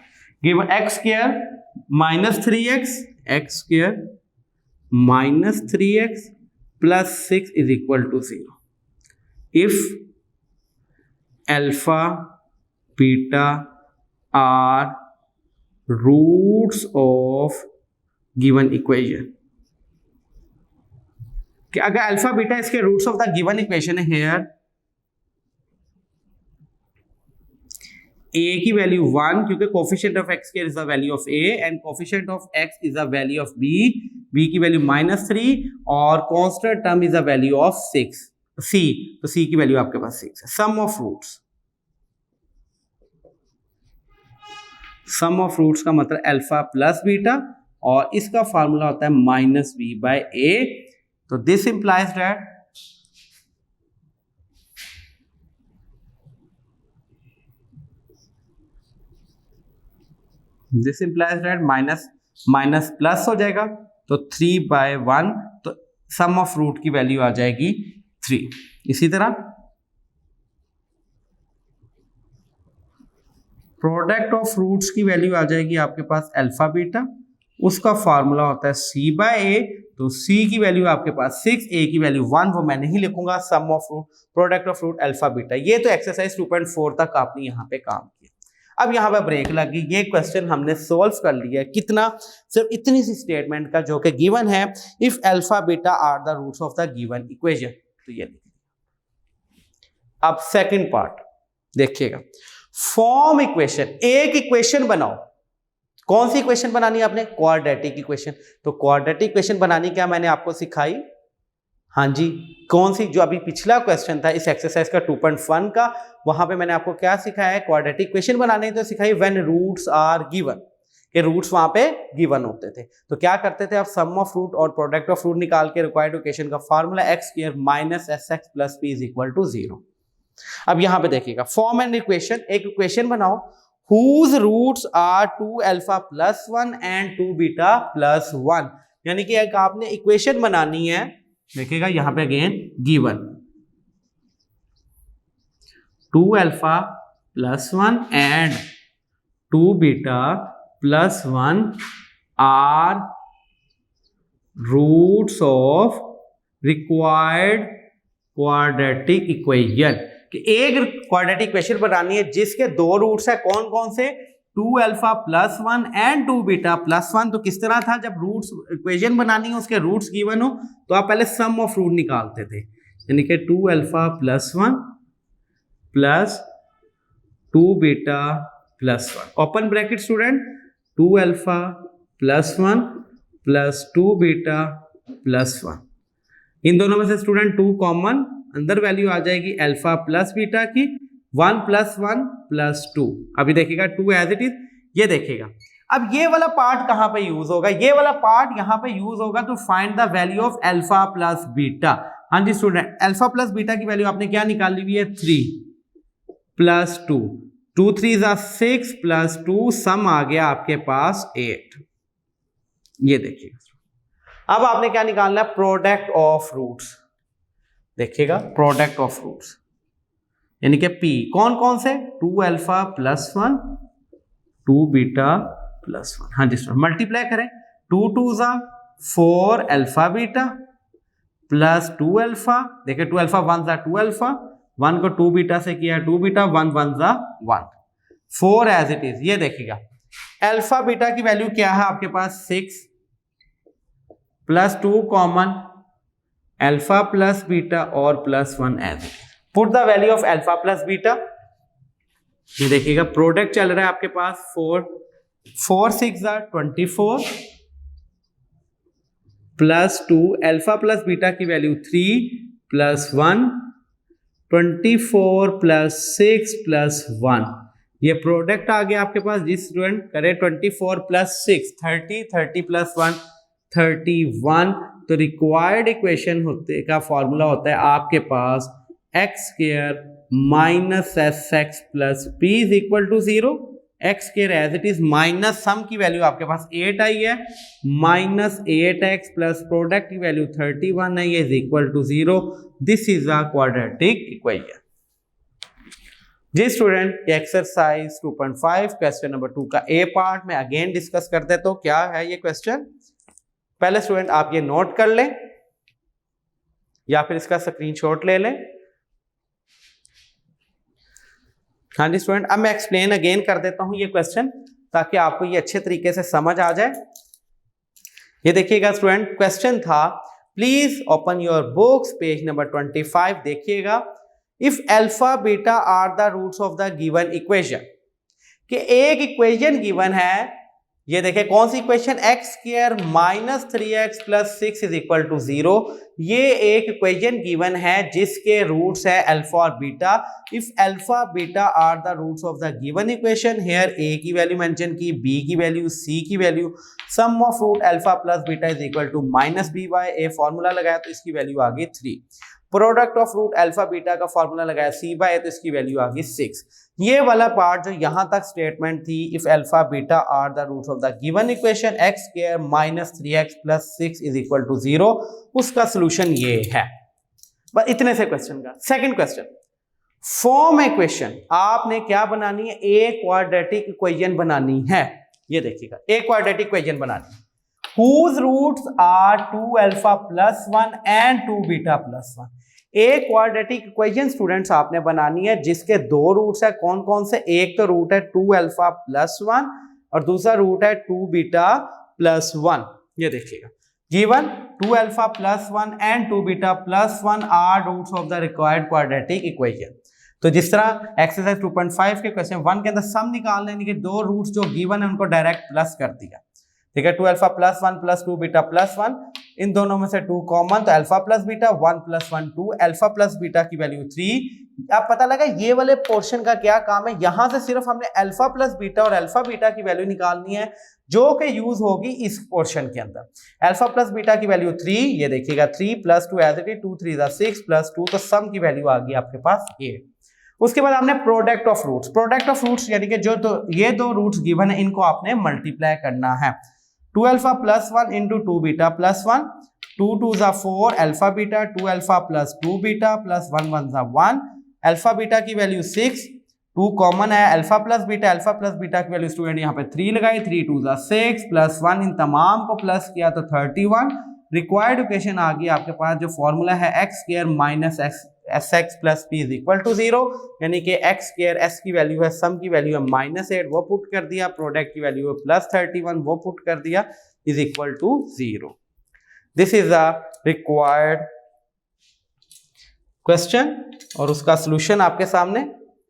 given X square minus 3x X square minus 3x plus 6 is equal to 0 if alpha beta are roots of given equation. कि अगर अल्फा बीटा इसके roots of the given equation है, here a की value 1 क्योंकि coefficient of x is the value of a and coefficient of x is the value of b की value -3 और constant term is the value of 6 c, तो c की value आपके पास 6 है। सम ऑफ रूट्स का मतलब अल्फा प्लस बीटा और इसका फार्मूला होता है -b/a। तो this implies that minus plus हो जाएगा तो 3/1, तो सम ऑफ रूट की वैल्यू आ जाएगी 3। इसी तरह प्रोडक्ट ऑफ रूट्स की वैल्यू आ जाएगी आपके पास अल्फा बीटा, उसका फार्मूला होता है c/a, तो C की वैल्यू आपके पास 6, A की वैल्यू 1, वो मैं नहीं लिखूंगा, sum of root product of root alpha beta. ये तो एक्सरसाइज 2.4 तक आपने यहाँ पे काम किया। अब यहाँ पे ब्रेक लगी, ये क्वेश्चन हमने सोल्व कर लिया। कितना? सिर्फ इतनी सी स्टेटमेंट का, जो कि गिवन है, if alpha beta are the roots of the given equation. तो ये लिखिए। अब सेकंड पार्ट देखिएगा, फॉर्म इक्वेशन। एक इक्वेशन बनाओ। कौन सी इक्वेशन बनानी है आपने? Quadratic equation. तो क्वाड्रेटिक इक्वेशन बनानी क्या मैंने आपको सिखाई? हाँ जी, कौन सी? जो अभी पिछला क्वेश्चन था इस एक्सरसाइज का 2.1 का, वहां पे मैंने आपको क्या सिखाया है? क्वाड्रेटिक इक्वेशन बनाने तो सिखाई व्हेन रूट्स आर गिवन, के रूट्स वहां पे गिवन होते थे। तो क्या करते थे आप? सम ऑफ रूट और प्रोडक्ट ऑफ रूट निकाल के रिक्वायर्ड इक्वेशन का formula x² minus sx plus p is equal to 0। अब यहां पे देखिएगा, फॉर्म एन इक्वेशन। एक इक्वेशन बनाओ whose roots are 2 alpha plus 1 and 2 beta plus 1। यानी कि एक आपने इक्वेशन बनानी है, देखिएगा यहां पे again given 2 alpha plus 1 and 2 beta plus 1 are roots of required quadratic equation। कि एक क्वाड्रेटिक इक्वेशन बनानी है जिसके दो रूट्स है। कौन कौन से? 2 alpha plus 1 and 2 beta plus 1। तो किस तरह था? जब रूट्स इक्वेशन बनानी है, उसके रूट्स गिवन हो, तो आप पहले सम ऑफ रूट निकालते थे। यानी कि 2 alpha plus 1 plus 2 beta plus 1, open bracket student, 2 alpha plus 1 plus 2 beta plus 1। इन दोनों में से स्टूडेंट 2 कॉमन, अंदर वैल्यू आ जाएगी अल्फा प्लस बीटा की, 1 प्लस 1 प्लस 2। अभी देखिएगा 2 एज इट इज। ये देखिएगा, अब ये वाला पार्ट कहां पे यूज होगा? ये वाला पार्ट यहां पे यूज होगा to find the value of alpha plus beta. हाँ जी स्टूडेंट, अल्फा प्लस बीटा की वैल्यू आपने क्या निकाली हुई है? 3 प्लस 2, 2 3 6 प्लस 2, सम आ गया आपके पास 8। ये देखिएगा, अब आपने क्या निकालना है? Product of roots. देखिएगा, प्रोडक्ट ऑफ रूट्स यानी कि P कौन कौन से? 2 अल्फा प्लस 1, 2 बीटा प्लस 1। हाँ जी सर, मल्टीप्लाई करें, 2 2 4 अल्फा बीटा प्लस 2 अल्फा। देखिए 2 अल्फा 1 2 अल्फा, 1 को 2 बीटा से किया 2 बीटा, 1 1 1, 4 एज इट इज। ये देखिएगा, अल्फा बीटा की वैल्यू क्या है आपके पास? 6 plus 2 common, alpha plus beta और plus 1 as. Put the value of alpha plus beta. ये देखिएगा, प्रोडक्ट चल रहा है आपके पास 4 6 24 प्लस 2, अल्फा प्लस बीटा की वैल्यू 3 प्लस 1, 24 प्लस 6 प्लस 1। ये प्रोडक्ट आ गया आपके पास। जिस स्टूडेंट करे 24 प्लस 6 30, 30 प्लस 1 31। तो रिक्वायर्ड इक्वेशन होते का फॉर्मूला होता है आपके पास x² minus sx plus p is equal to 0। x² as it is minus sum की वैल्यू आपके पास 8 आई है, माइनस 8x प्लस प्रोडक्ट की वैल्यू 31 है, ये is equal to 0। This is a quadratic equation. जी स्टूडेंट, एक्सरसाइज 2.5 क्वेश्चन नंबर 2 का ए पार्ट में अगेन डिस्कस करते। तो क्या है ये क्वेश्चन? पहले स्टूडेंट आप ये नोट कर लें या फिर इसका स्क्रीनशॉट ले लें। हाँ जी स्टूडेंट, अब मैं एक्सप्लेन अगेन कर देता हूं ये क्वेश्चन, ताकि आपको ये अच्छे तरीके से समझ आ जाए। ये देखिएगा स्टूडेंट, क्वेश्चन था, please open your books, page number 25। देखिएगा, if alpha beta are the roots of the given equation. कि एक इक्वेशन गिवन है, ये देखिए कौन सी equation? x² minus 3x plus 6 is equal to 0। ये एक इक्वेशन गिवन है जिसके रूट्स है अल्फा और beta. If alpha beta are the roots of the given equation, here a की वैल्यू मेंशन की, b की वैल्यू, c की value, sum of root alpha plus beta is equal to minus b by a। Formula लगाया तो इसकी value आ गई 3। Product of root alpha beta का फॉर्मूला लगाया c बाय a, तो इसकी वैल्यू आ गई 6। ये वाला पार्ट जो यहां तक स्टेटमेंट थी, if alpha beta are the roots of the given equation x² minus 3x plus 6 is equal to 0, उसका सोल्यूशन ये है। बस इतने से क्वेश्चन का। Second question, form equation. आपने क्या बनानी है? एक क्वाड्रेटिक इक्वेशन बनानी है। ये देखिएगा, एक क्वाड्रेटिक इक्वेशन बनानी है। whose roots are 2 alpha plus 1 and 2 beta plus 1। एक क्वाड्रेटिक इक्वेशन स्टूडेंट्स आपने बनानी है जिसके दो रूट्स है, कौन कौन से? एक तो रूट है 2 अल्फा प्लस 1 और दूसरा रूट है 2 बीटा प्लस 1। ये देखिएगा, given 2 alpha plus 1 and 2 beta plus 1 are roots of the required quadratic equation. तो जिस तरह एक्सरसाइज 2.5 के क्वेश्चन 1 के अंदर सम निकालने के दो रूट्स जो गिवन है उनको डायरेक्ट प्लस कर दिया, ठीक है। 2 alpha plus 1 plus 2 beta plus 1, इन दोनों में से 2 कॉमन, तो alpha plus beta 1 plus 1 2, alpha plus beta की वैल्यू 3। अब पता लगा ये वाले पोर्शन का क्या काम है, यहां से सिर्फ हमने अल्फा प्लस बीटा और अल्फा बीटा की वैल्यू निकालनी है जो कि यूज होगी इस पोर्शन के अंदर। अल्फा प्लस बीटा की वैल्यू 3, ये देखिएगा 3 plus 2 as it is, 2 3 6 plus 2, तो सम की वैल्यू आ गई आपके पास 8। उसके बाद आपने product of roots, product of roots यानी कि जो तो ये दो रूट्स गिवन है इनको आपने मल्टीप्लाई करना है। 2 alpha plus 1 into 2 beta plus 1, 2 2 जा 4 alpha beta, 2 alpha plus 2 beta plus 1 1 जा 1, अल्फा बीटा की वैल्यू 6, 2 कॉमन है, अल्फा प्लस बीटा की वैल्यू स्टूडेंट यहाँ पे 3 लगाई, 3 2 जा 6 प्लस 1, इन तमाम को प्लस किया तो 31। रिक्वायर्ड इक्वेशन आ गई आपके पास, जो फॉर्मूला है x square minus S x plus P is equal to 0, यानी कि एक्स स्क्वायर एस की वैल्यू है, सम की वैल्यू है -8 वो पुट कर दिया, प्रोडक्ट की वैल्यू है +31 वो पुट कर दिया, is equal to 0। This is the required question और उसका सोल्यूशन आपके सामने।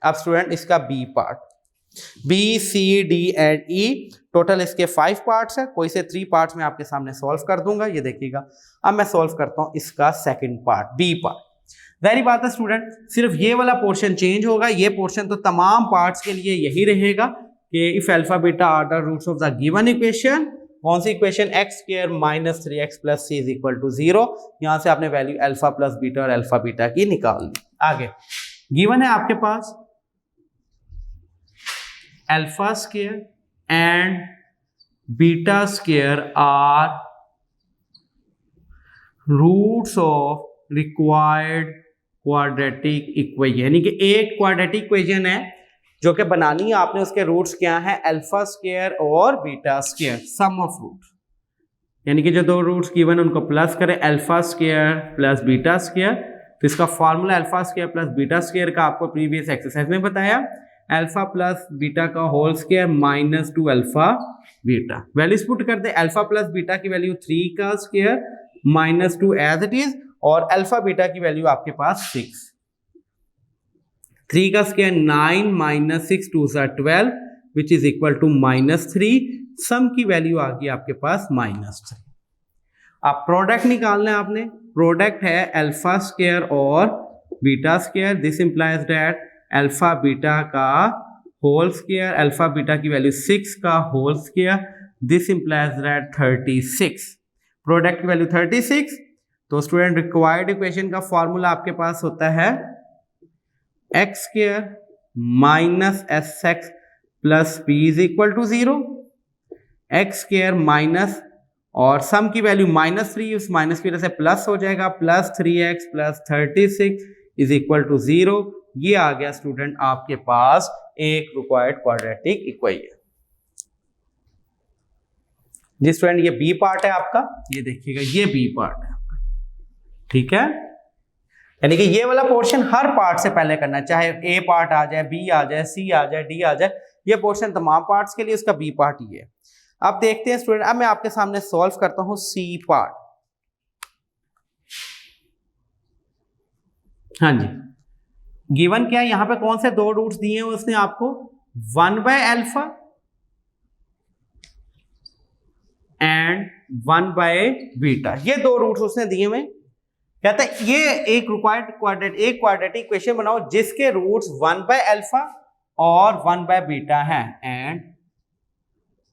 अब स्टूडेंट इसका b part, b c d and e, total इसके 5 पार्ट्स है, कोई से 3 पार्ट्स में आपके सामने सॉल्व कर दूंगा। ये देखिएगा, अब मैं सॉल्व करता हूं इसका सेकंड पार्ट, बी पार्ट। वेरी बात है स्टूडेंट, सिर्फ ये वाला पोर्शन चेंज होगा, ये पोर्शन तो तमाम पार्ट्स के लिए यही रहेगा कि if alpha beta are the roots of the given equation, कौन सी equation? X square minus 3x plus c is equal to 0। यहां से आपने वैल्यू अल्फा प्लस बीटा और अल्फा बीटा की निकाल ली। आगे गिवन है आपके पास alpha square and beta square are roots of required quadratic equation, यानी कि एक क्वाड्रेटिक इक्वेशन है जो कि बनानी है आपने, उसके रूट्स क्या है? अल्फा स्क्वायर और beta square, sum of root, यानी कि जो दो रूट्स गिवन है उनको प्लस करें, alpha square plus beta square. तो इसका formula alpha square plus beta square का आपको प्रीवियस एक्सरसाइज में बताया, अल्फा प्लस बीटा का whole square minus 2 alpha beta, values put कर दे, अल्फा प्लस बीटा की वैल्यू 3 का square minus 2 as it is, और अल्फा बीटा की वैल्यू आपके पास 6, 3 का square 9 minus 6 2 12 which is equal to -3, सम की वैल्यू आ गई आपके पास -3। अब प्रोडक्ट निकालना है आपने, प्रोडक्ट है अल्फा स्क्वायर और beta square, this implies that alpha beta का होल स्क्वायर, अल्फा बीटा की वैल्यू 6 का whole square, this implies that 36, product की वैल्यू 36। तो स्टूडेंट रिक्वायर्ड इक्वेशन का फॉर्मूला आपके पास होता है x square minus S x plus P is equal to 0, x square minus और सम की वैल्यू -3, उस माइनस की वजह से प्लस हो जाएगा, plus 3x plus 36 is equal to 0। ये आ गया स्टूडेंट आपके पास एक रिक्वायर्ड क्वाड्रेटिक इक्वेशन। जी स्टूडेंट, ये बी पार्ट है आपका, ये देखिएगा ये बी पार्ट है आपका, ठीक है। यानी कि ये वाला पोर्शन हर पार्ट से पहले करना है, चाहे ए पार्ट आ जाए, बी आ जाए, सी आ जाए, डी आ जाए, ये पोर्शन तमाम पार्ट्स के लिए उसका बी पार्ट ही है। अब देखते हैं स्टूडेंट, अब मैं आपके सामने सॉल्व करता हूं सी पार्ट। हाँ जी, गिवन क्या है यहां पे, कौन से दो रूट्स दिए हैं उसने आपको, 1/अल्फा एंड 1/बीटा, ये दो रूट्स उसने दिए हुए। कहता है ये एक रिक्वायर्ड एक क्वाड्रेटिक इक्वेशन बनाओ जिसके रूट्स 1/अल्फा और 1/बीटा हैं, एंड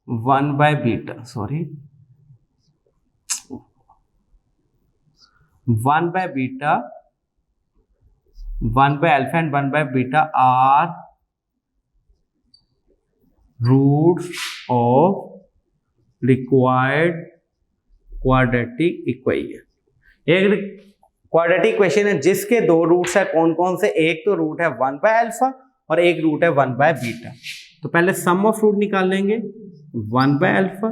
1/बीटा 1/बीटा 1/अल्फा एंड 1/बीटा are roots of required quadratic equation. एक क्वाड्रेटिक इक्वेशन है जिसके दो रूट्स है, कौन कौन से? एक तो रूट है 1/अल्फा और एक रूट है 1/बीटा। तो पहले सम ऑफ रूट निकाल लेंगे, 1/अल्फा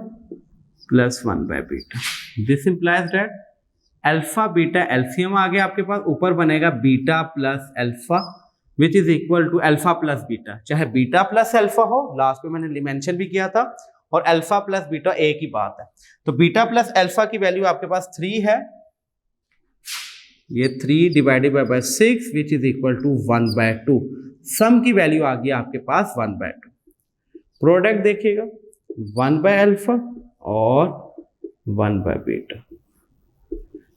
plus 1 by beta. This implies that alpha beta LCM आ गया आपके पास, ऊपर बनेगा beta plus alpha which is equal to alpha plus beta. चाहे बीटा प्लस अल्फा हो, लास्ट में मैंने मेंशन भी किया था, और अल्फा प्लस बीटा एक ही बात है। तो बीटा प्लस अल्फा की वैल्यू आपके पास 3 है, ये 3 divided by 6 which is equal to 1/2। Sum की वैल्यू आ गई आपके पास 1/2। प्रोडक्ट देखिएगा 1 बाय अल्फा और 1 by beta.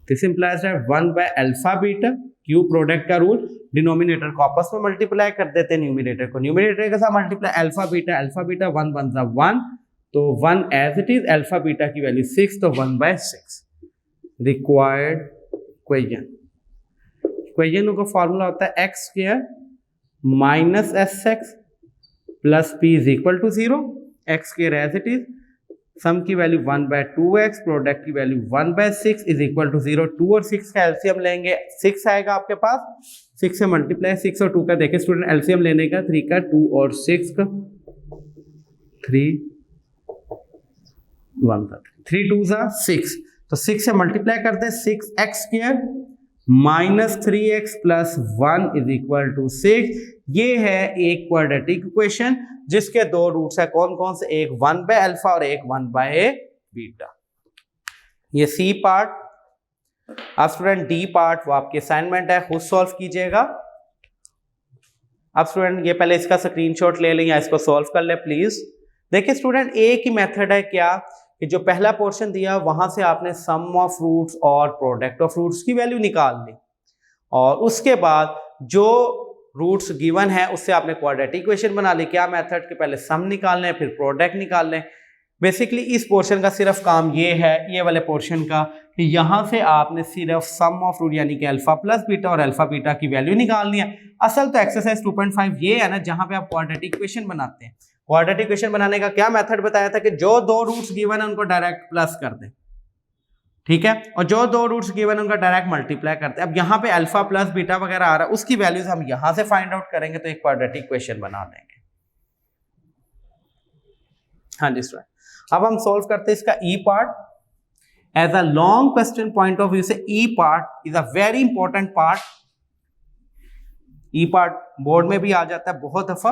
This implies that 1 by alpha beta, Q product का रूल, डिनोमिनेटर को आपस में मल्टीप्लाई कर देते हैं, न्यूमरेटर को न्यूमरेटर के साथ मल्टीप्लाई, अल्फा बीटा 1 1 जा 1, तो 1 as it is, alpha beta की वैल्यू 6, तो 1/6। रिक्वायर्ड इक्वेशन का फॉर्मूला होता है x square minus S x plus P is equal to 0। X square as it is, sum की वैल्यू 1/2x, प्रोडक्ट की value 1/6 is equal to 0। 2 और 6 का LCM लेंगे, 6 आएगा आपके पास, 6 से मल्टीप्लाई, 6 और 2 का देखिए स्टूडेंट एलसीएम लेने का, 3 का 2 और 6 का 3 1 का 3 2 जा 6, तो 6 से मल्टीप्लाई करते हैं, 6x square minus 3x plus 1 is equal to 6। ये है एक क्वाड्रेटिक इक्वेशन जिसके दो रूट्स है, कौन कौन से, एक 1 बाय अल्फा और एक 1 बाय बीटा। ये सी पार्ट। अब स्टूडेंट डी पार्ट वो आपकी असाइनमेंट है, खुद सॉल्व कीजिएगा। अब स्टूडेंट ये पहले इसका स्क्रीनशॉट ले लें या इसको सॉल्व कर ले प्लीज। देखिए स्टूडेंट एक ही मेथड है क्या कि जो पहला पोर्शन दिया वहां से आपने सम ऑफ रूट्स और प्रोडक्ट ऑफ रूट्स की वैल्यू निकाल ली, और उसके बाद जो रूट्स गिवन है उससे आपने क्वाड्रेटिक इक्वेशन बना ली। क्या मेथड के पहले सम निकाल लें फिर प्रोडक्ट निकाल लें। बेसिकली इस पोर्शन का सिर्फ काम ये है, ये वाले पोर्शन का, कि यहां से आपने सिर्फ सम ऑफ रूट यानी कि अल्फा प्लस बीटा और अल्फा बीटा की वैल्यू निकालनी है। असल तो एक्सरसाइज 2.5 ये है ना जहां पे आप क्वाड्रेटिक इक्वेशन बनाते हैं। क्वाड्रेटिक इक्वेशन बनाने का क्या मेथड बताया था कि जो दो रूट्स गिवन है उनको डायरेक्ट प्लस कर दें, ठीक है, और जो दो रूट्स गिवन उनका डायरेक्ट मल्टीप्लाई करते हैं। अब यहाँ पे अल्फा प्लस बीटा वगैरह आ रहा है, उसकी वैल्यूज हम यहां से फाइंड आउट करेंगे तो एक क्वाड्रेटिक इक्वेशन बना देंगे। हाँ जी स्टूडेंट, अब हम सॉल्व करते हैं इसका E part. As a long question point of view से E part is a very important part. E part board में भी आ जाता है बहुत दफा,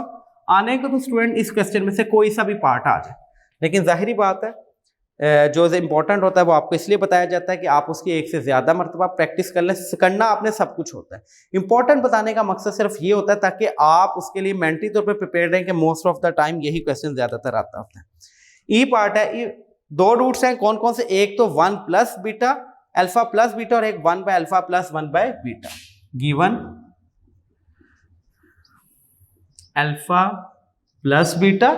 आने का तो स्टूडेंट इस क्वेश्चन में से कोई सा भी पार्ट आ जाए, लेकिन जाहिर बात है जो इंपॉर्टेंट होता है वो आपको इसलिए बताया जाता है कि आप उसकी एक से ज्यादा मरतबा प्रैक्टिस कर लें। करना आपने सब कुछ होता है, इंपॉर्टेंट बताने का मकसद सिर्फ ये होता है ताकि आप उसके लिए मेंटली तौर पर प्रिपेयर रहें कि मोस्ट ऑफ द टाइम यही क्वेश्चन ज्यादातर आता होता है। ई पार्ट है, दो रूट्स हैं, कौन कौन से, एक तो 1 plus beta alpha plus beta और एक 1 by alpha plus 1 by beta. Given alpha plus beta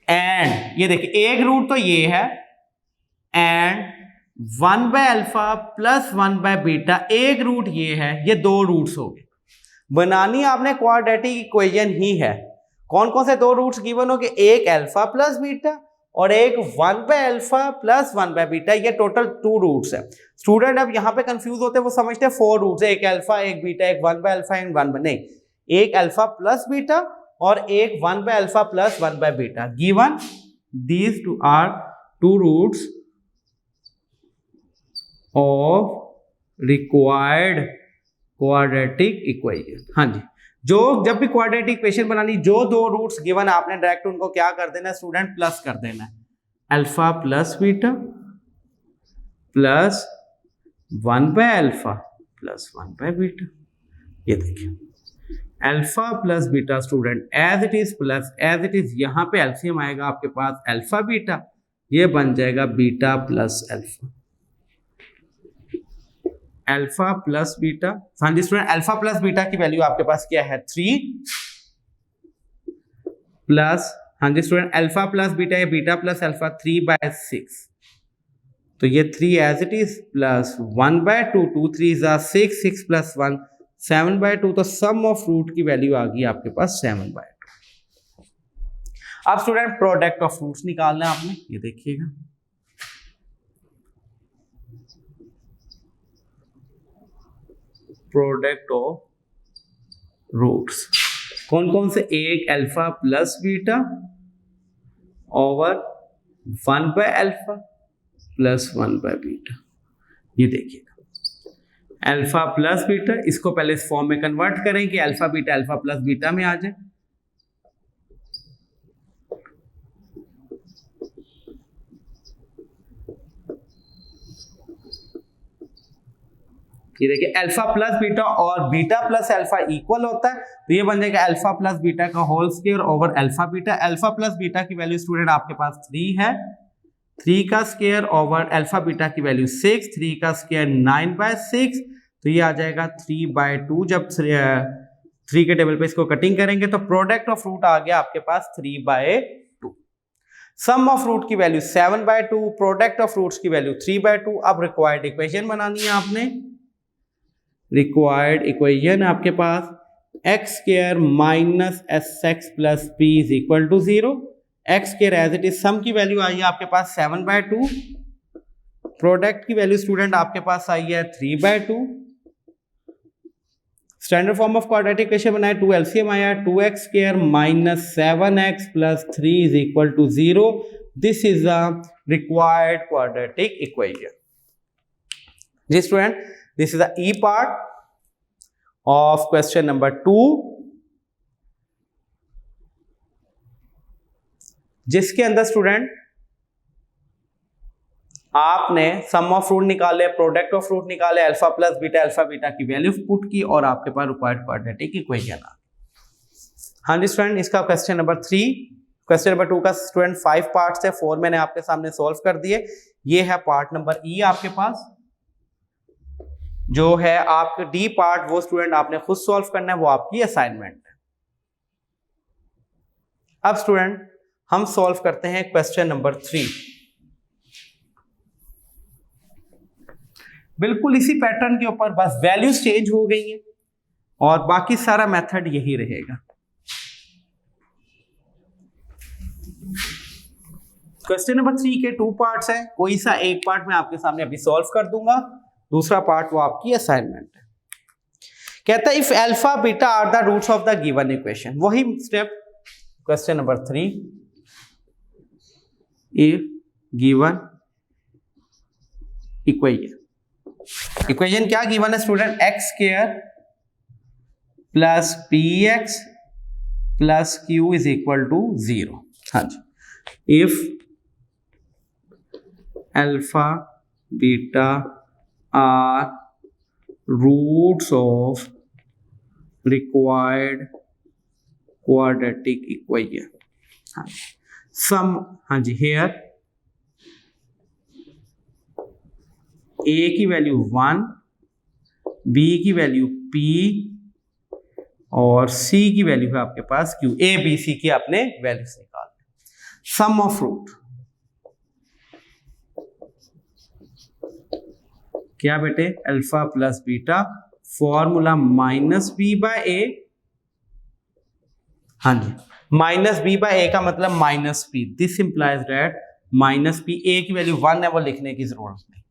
and ये देखिए एक रूट तो ये है, and 1 by alpha plus 1 by beta एक रूट ये है। ये दो रूट्स हो गए। बनानी आपने क्वाड्रेटिक इक्वेशन ही है। कौन कौन से दो रूट्स गिवन हो गए, एक अल्फा प्लस बीटा और एक 1 by alpha plus 1 by beta. ये टोटल 2 रूट्स है। स्टूडेंट अब यहाँ पे कंफ्यूज होते हैं, वो समझते हैं 4 रूट्स है, एक अल्फा एक बीटा एक 1 बाय अल्फा एंड 1 बाय, नहीं, एक अल्फा प्लस बीटा और एक 1 by alpha plus 1 by beta. Given these two are 2 roots of required quadratic equation. हाँ जी, जो जब भी क्वाड्रेटिक इक्वेशन बनानी, जो दो रूट्स गिवन आपने डायरेक्ट उनको क्या कर देना है स्टूडेंट, प्लस कर देना है। Alpha plus beta plus 1 by alpha plus 1 by beta. ये देखिए alpha plus beta student as it is plus as it is, यहां पे एलसीएम आएगा आपके पास अल्फा बीटा, ये बन जाएगा beta plus alpha. Alpha plus beta, हाँ जी स्टूडेंट, अल्फा प्लस बीटा की वैल्यू आपके पास क्या है 3 प्लस, हाँ जी स्टूडेंट, अल्फा प्लस बीटा या बीटा प्लस अल्फा 3 बाय 6, तो ये 3 as it is plus 1 by 2, 2 3 जा 6, 6 प्लस 1 7 बाय 2, तो सम ऑफ रूट की वैल्यू आ गई आपके पास 7 बाय 2। अब स्टूडेंट प्रोडक्ट ऑफ रूट्स निकालना है आपने, ये देखिएगा प्रोडक्ट ऑफ रूट्स कौन कौन से, एक alpha plus beta over 1 by alpha plus 1 by beta. ये देखिएगा अल्फा प्लस बीटा, इसको पहले इस फॉर्म में कन्वर्ट करें कि अल्फा प्लस बीटा में आ जाए। ये देखिए अल्फा प्लस बीटा और बीटा प्लस अल्फा इक्वल होता है, तो ये बन जाएगा अल्फा प्लस बीटा का whole square over alpha beta. Alpha plus beta की वैल्यू स्टूडेंट आपके पास 3 है, 3 का स्क्वायर ओवर अल्फा बीटा की वैल्यू 6, 3 का स्क्वायर 9/6, तो ये आ जाएगा 3/2। जब 3 के टेबल पे इसको कटिंग करेंगे तो प्रोडक्ट ऑफ रूट आ गया आपके पास 3/2। सम ऑफ रूट की वैल्यू 7/2, प्रोडक्ट ऑफ रूट्स की वैल्यू 3/2। अब रिक्वायर्ड इक्वेशन बनानी है आपने। रिक्वायर्ड इक्वेशन आपके पास x square minus S x plus P is equal to 0। X square as it is, sum की वैल्यू आई है आपके पास 7/2, प्रोडक्ट की वैल्यू स्टूडेंट आपके पास आई है 3/2। Standard form of quadratic equation बनाए, 2 एलसीएम आया 2x square minus 7x plus 3 is equal to 0। This is the required quadratic equation. जी student, this is the E part of question number 2, जिसके अंदर student आपने सम ऑफ रूट निकाले, product of root निकाले, alpha beta की value put की और आपके पास रिक्वायर्ड क्वाड्रेटिक इक्वेशन आ। हाँ जी स्टूडेंट, इसका क्वेश्चन नंबर 3, क्वेश्चन नंबर 2 का स्टूडेंट 5 पार्ट्स है, 4 मैंने आपके सामने सॉल्व कर दिए। ये है पार्ट नंबर E आपके पास। जो है आपके डी पार्ट वो स्टूडेंट आपने खुद सॉल्व करना है, वो आपकी असाइनमेंट है। अब स्टूडेंट हम सॉल्व करते हैं क्वेश्चन नंबर 3। बिल्कुल इसी पैटर्न के ऊपर, बस वैल्यूज चेंज हो गई है और बाकी सारा मेथड यही रहेगा। क्वेश्चन नंबर 3 के 2 पार्ट्स हैं, कोई सा एक पार्ट मैं आपके सामने अभी सॉल्व कर दूंगा, दूसरा पार्ट वो आपकी असाइनमेंट है। कहता है if alpha beta are the roots of the given equation, वही step question number 3। If given equation क्या गिवन है student, x square plus p x plus q is equal to 0। हाँ जी, if alpha beta are roots of required quadratic equation। Sum, हाँ जी, here a की value 1, b की वैल्यू p और c की वैल्यू है आपके पास q। a b c की आपने वैल्यूज निकाल। सम ऑफ रूट क्या बेटे, alpha plus beta, formula minus b by a. हाँ जी, माइनस बी बाय ए का मतलब minus p. This implies that minus p, a की वैल्यू 1 है, वो लिखने की जरूरत नहीं।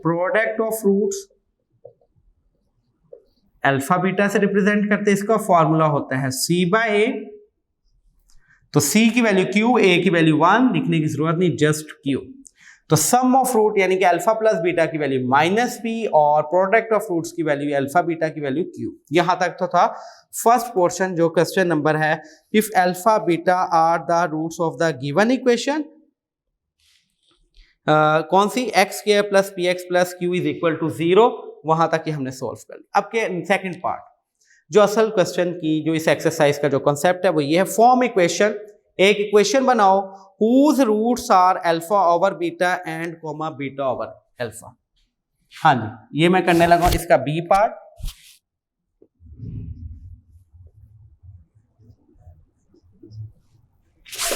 Product of roots alpha beta से रिप्रेजेंट करते हैं, इसका फॉर्मूला होता है सी बाय ए। तो c की वैल्यू q, a की वैल्यू 1, लिखने की जरूरत नहीं, जस्ट q। तो सम ऑफ रूट यानी कि अल्फा प्लस बीटा की वैल्यू माइनस p और प्रोडक्ट ऑफ रूट्स की वैल्यू अल्फा बीटा की वैल्यू q। यहां तक तो था फर्स्ट पोर्शन जो क्वेश्चन नंबर है, if alpha beta are the roots of the given equation, कौन सी, x square plus p x plus q is equal to 0। वहां तक ही हमने सॉल्व कर लिया। अब के सेकंड पार्ट, जो असल क्वेश्चन की, जो इस एक्सरसाइज का जो कॉन्सेप्ट है वो ये है, फॉर्म इक्वेशन। एक इक्वेशन बनाओ whose roots are alpha over beta and comma beta over alpha. हाँ जी, ये मैं करने लगा हूं इसका बी पार्ट।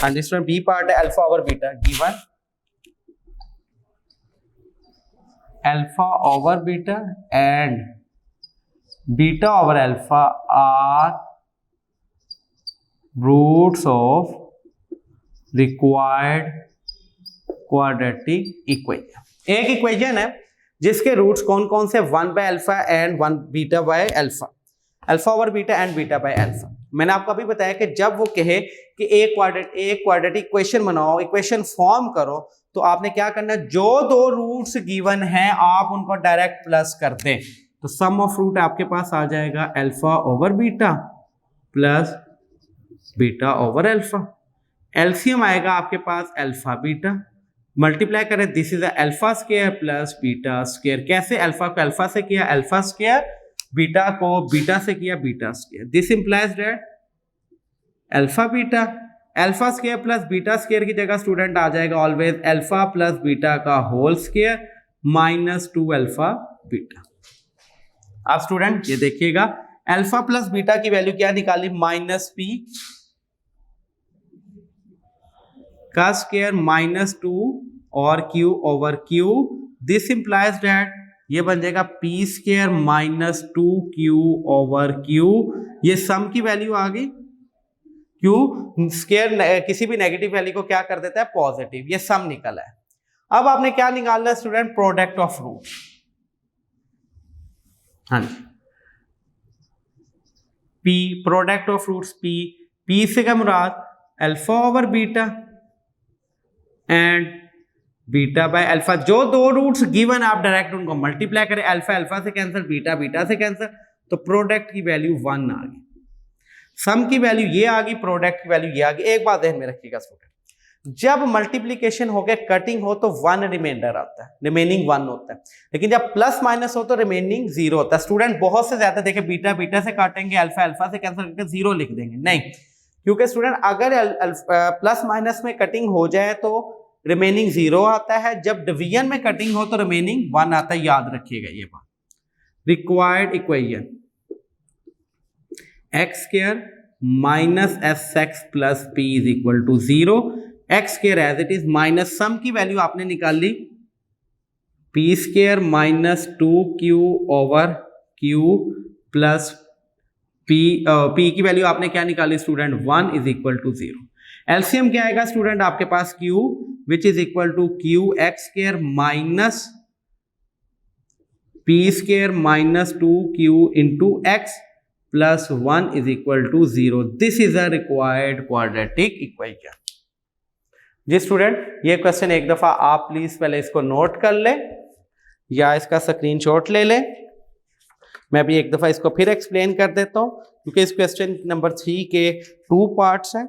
हाँ जी, इसमें बी पार्ट है alpha over beta, given alpha over beta and beta over alpha are roots of required quadratic equation. एक इक्वेशन है जिसके रूट्स कौन कौन से, 1 by alpha and 1 beta by alpha, alpha over beta and beta by alpha. मैंने आपको अभी बताया कि जब वो कहे कि एक क्वाड्रेटिक इक्वेशन बनाओ, इक्वेशन फॉर्म करो, तो आपने क्या करना है, जो दो रूट्स गिवन हैं आप उनको डायरेक्ट प्लस कर दें। तो सम ऑफ रूट आपके पास आ जाएगा alpha over beta plus beta over alpha. LCM आएगा आपके पास अल्फा बीटा, मल्टीप्लाई करें, this is alpha square plus beta square. कैसे? अल्फा को अल्फा से किया अल्फा स्क्वायर, बीटा को बीटा से किया beta square. This implies that alpha beta, alpha square plus beta square की जगह स्टूडेंट आ जाएगा ऑलवेज अल्फा प्लस बीटा का whole square minus 2 alpha beta. अब स्टूडेंट ये देखिएगा, अल्फा प्लस बीटा की वैल्यू क्या निकाली, माइनस पी का स्क्वायर माइनस 2 और Q over Q. This implies that ये बन जाएगा P square minus 2 Q over Q. ये सम की वैल्यू आ गई, क्यू स्क्वायर किसी भी नेगेटिव वैल्यू को क्या कर देता है, पॉजिटिव। ये सम निकला है। अब आपने क्या निकालना है स्टूडेंट, प्रोडक्ट ऑफ रूट। हाँ जी, p product of roots, p से क्या मुराद, alpha over beta and beta by alpha. जो दो रूट्स गिवन आप डायरेक्ट उनको मल्टीप्लाई करें, अल्फा अल्फा से कैंसिल, बीटा बीटा से कैंसिल, तो प्रोडक्ट की वैल्यू 1 आ गई, सम की वैल्यू ये आ गई, प्रोडक्ट की वैल्यू ये आ गई। एक बात ध्यान में रखिएगा स्टूडेंट, जब मल्टीप्लीकेशन हो गया कटिंग हो तो 1 रिमाइंडर आता है, रिमेनिंग 1 होता है, लेकिन जब प्लस माइनस हो तो रिमेनिंग 0 होता है। स्टूडेंट बहुत से ज्यादा देखे बीटा बीटा से काटेंगे, अल्फा अल्फा से कैंसिल करके 0 लिख देंगे, नहीं, क्योंकि स्टूडेंट अगर प्लस माइनस में कटिंग हो जाए तो रिमेनिंग 0 आता है, जब डिवीजन में कटिंग हो तो रिमेनिंग 1 आता है, याद रखिएगा ये बात। Required equation x square minus S x plus P is equal to 0, x square as it is minus sum की वैल्यू आपने निकाल ली p square minus 2q over q plus p की वैल्यू आपने क्या निकाली student, 1 is equal to 0। LCM क्या आएगा स्टूडेंट आपके पास, q which is equal to q x square minus p square minus 2q into x plus 1 is equal to 0। This is a required quadratic equation. जी student, ये question एक दफा आप please पहले इसको नोट कर ले या इसका स्क्रीनशॉट ले ले। मैं भी एक दफा इसको फिर एक्सप्लेन कर देता हूं, क्योंकि इस क्वेश्चन नंबर 3 के 2 पार्ट्स हैं।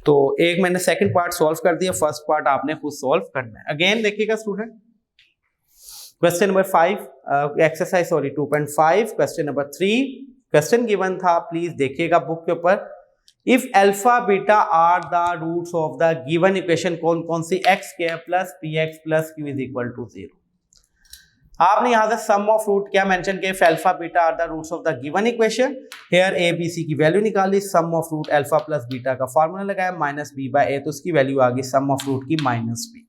तो एक मैंने सेकंड पार्ट सॉल्व कर दिया, फर्स्ट पार्ट आपने खुद सॉल्व करना है। अगेन देखिएगा student, question number 5 exercise 2.5 question number 3 question given था, प्लीज देखिएगा बुक के ऊपर। If alpha beta are the roots of the given equation, कौन कौन सी, x square plus p x plus q is equal to 0। आपने यहां से सम ऑफ रूट क्या मेंशन किया, if alpha beta are the roots of the given equation, here a b c की value निकाली, sum of root alpha plus beta का formula लगाया minus b by a, तो उसकी वैल्यू आ गई सम ऑफ रूट की minus b.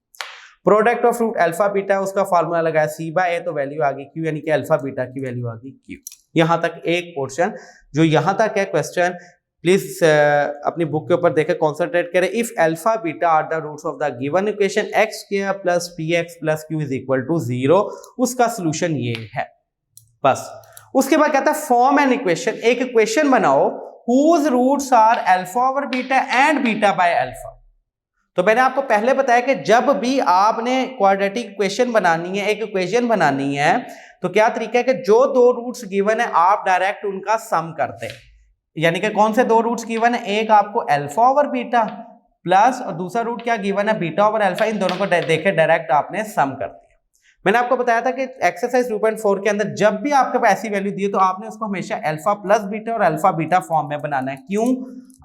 Product of root alpha beta, उसका फार्मूला लगाया सी बाय ए, तो वैल्यू आ गई क्यू, यानी कि अल्फा बीटा की वैल्यू आ गई क्यू। यहां तक एक पोर्शन जो यहां तक है क्वेश्चन, प्लीज अपनी बुक के ऊपर देखें, कॉन्सेंट्रेट करें। If alpha beta are the roots of the given equation x square plus p x plus q is equal to 0, उसका सोल्यूशन ये है बस। उसके बाद कहता है फॉर्म एन इक्वेशन, एक इक्वेशन बनाओ whose roots are alpha over beta and beta by alpha. तो मैंने आपको पहले बताया कि जब भी आपने क्वाड्रेटिक इक्वेशन बनानी है, एक इक्वेशन बनानी है, तो क्या तरीका है कि जो दो रूट्स गिवन है आप डायरेक्ट उनका सम करते हैं। यानी कि कौन से दो रूट्स गिवन है, एक आपको अल्फा ओवर बीटा प्लस और दूसरा रूट क्या गिवन है, बीटा ओवर अल्फा, इन दोनों को देखे डायरेक्ट आपने सम कर दिया। मैंने आपको बताया था कि एक्सरसाइज 2.4 के अंदर जब भी आपके पास ऐसी वैल्यू दी है तो आपने उसको हमेशा अल्फा प्लस बीटा और अल्फा बीटा फॉर्म में बनाना है। क्यों,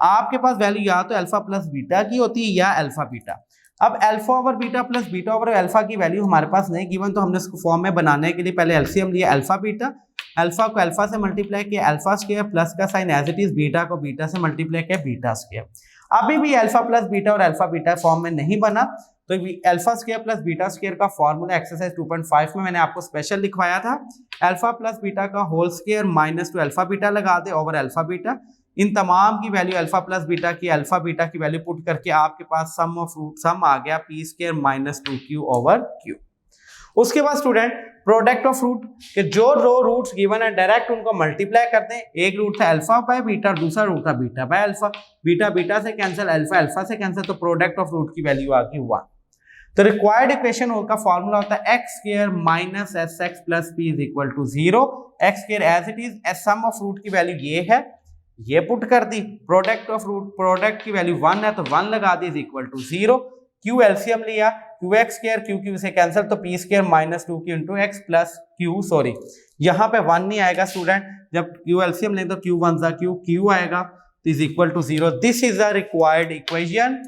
आपके पास वैल्यू या तो अल्फा प्लस बीटा की होती है या अल्फा बीटा। अब alpha over beta plus beta over alpha की वैल्यू हमारे पास नहीं गिवन, तो हमने उसको फॉर्म में बनाने के लिए पहले एलसीएम लिया अल्फा बीटा, अल्फा को अल्फा से मल्टीप्लाई किया अल्फा स्क्वायर, प्लस का sign as it is, beta को बीटा से मल्टीप्लाई किया बीटा स्क्वायर। अभी भी अल्फा प्लस बीटा और अल्फा बीटा फॉर्म में नहीं बना, तो alpha square plus beta square का फॉर्मूला एक्सरसाइज 2.5 में मैंने आपको स्पेशल लिखवाया था, अल्फा प्लस बीटा का whole square minus 2 alpha beta लगा दे ओवर अल्फा बीटा। इन तमाम की वैल्यू अल्फा प्लस बीटा की अल्फा बीटा की वैल्यू पुट करके आपके पास सम ऑफ रूट सम आ गया P square minus 2q over q। उसके बाद स्टूडेंट प्रोडक्ट ऑफ रूट के जो रो रूट्स गिवन है डायरेक्ट उनको मल्टीप्लाई करते हैं। एक रूट था अल्फा बाय बीटा, दूसरा रूट था beta by alpha. Beta beta से कैंसिल, अल्फा अल्फा से कैंसिल, तो प्रोडक्ट ऑफ रूट की वैल्यू आ गई 1। तो रिक्वायर्ड इक्वेशन का फॉर्मूला होता है x square minus S x plus P is equal to 0। X square as it is, s sum of root की वैल्यू ये है, ये पुट कर दी। प्रोडक्ट ऑफ रूट, प्रोडक्ट की वैल्यू 1 है तो 1 लगा दी is equal to 0। Q LCM लिया, q x square q q से कैंसिल, तो p square minus 2q into x plus Q, sorry यहाँ पे 1 नहीं आएगा स्टूडेंट, जब क्यू एलसीएम लें तो क्यू 1 जा क्यू, क्यू आएगा तो is equal to 0। This is the required equation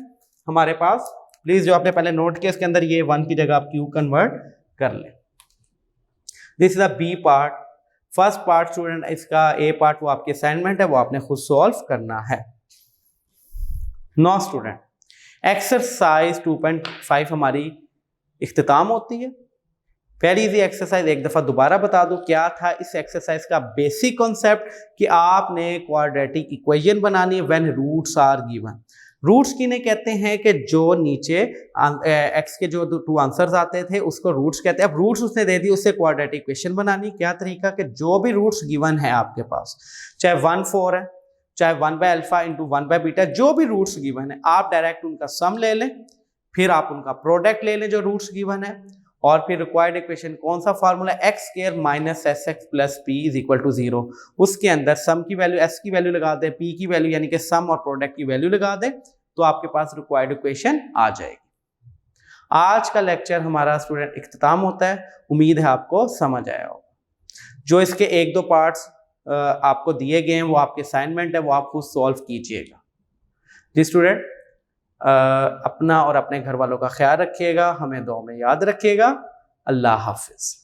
हमारे पास। प्लीज जो आपने पहले नोट किया इसके अंदर ये 1 की जगह आप क्यू कन्वर्ट कर लें। This is the B part. First part student इसका ए पार्ट वो आपके असाइनमेंट है, वो आपने खुद सॉल्व करना है। नो स्टूडेंट एक्सरसाइज 2.5 हमारी इख्तिताम होती है। वेरी इजी एक्सरसाइज, एक दफा दोबारा बता दूं क्या था इस एक्सरसाइज का बेसिक कॉन्सेप्ट, कि आपने क्वाड्रेटिक इक्वेशन बनानी है when roots are given. Roots किन्हें कहते हैं कि जो नीचे एक्स के जो 2 आंसर्स आते थे उसको रूट्स कहते हैं। अब रूट्स उसने दे दी, उससे क्वाड्रेटिक इक्वेशन बनानी। क्या तरीका, कि जो भी रूट्स गिवन है आपके पास, चाहे 1 4 है, चाहे 1 by alpha into 1 by beta, जो भी रूट्स गिवन है आप डायरेक्ट उनका सम ले लें, फिर आप उनका प्रोडक्ट ले लें जो रूट्स गिवन है, और फिर रिक्वायर्ड इक्वेशन कौन सा formula, x square minus S x plus P is equal to 0। उसके अंदर सम की वैल्यू, एस की वैल्यू लगा दें, पी की वैल्यू यानी कि सम और प्रोडक्ट की वैल्यू लगा दें, तो आपके पास रिक्वायर्ड इक्वेशन आ जाएगी। आज का लेक्चर हमारा स्टूडेंट इख्तिताम होता है। उम्मीद है आपको समझ आया होगा। जो इसके 1-2 पार्ट्स आपको दिए गए हैं वो आपके असाइनमेंट है, वो आप खुद सॉल्व कीजिएगा। जी स्टूडेंट, अपना और अपने घर वालों का ख्याल रखिएगा, हमें दुआ में याद रखिएगा। अल्लाह हाफिज।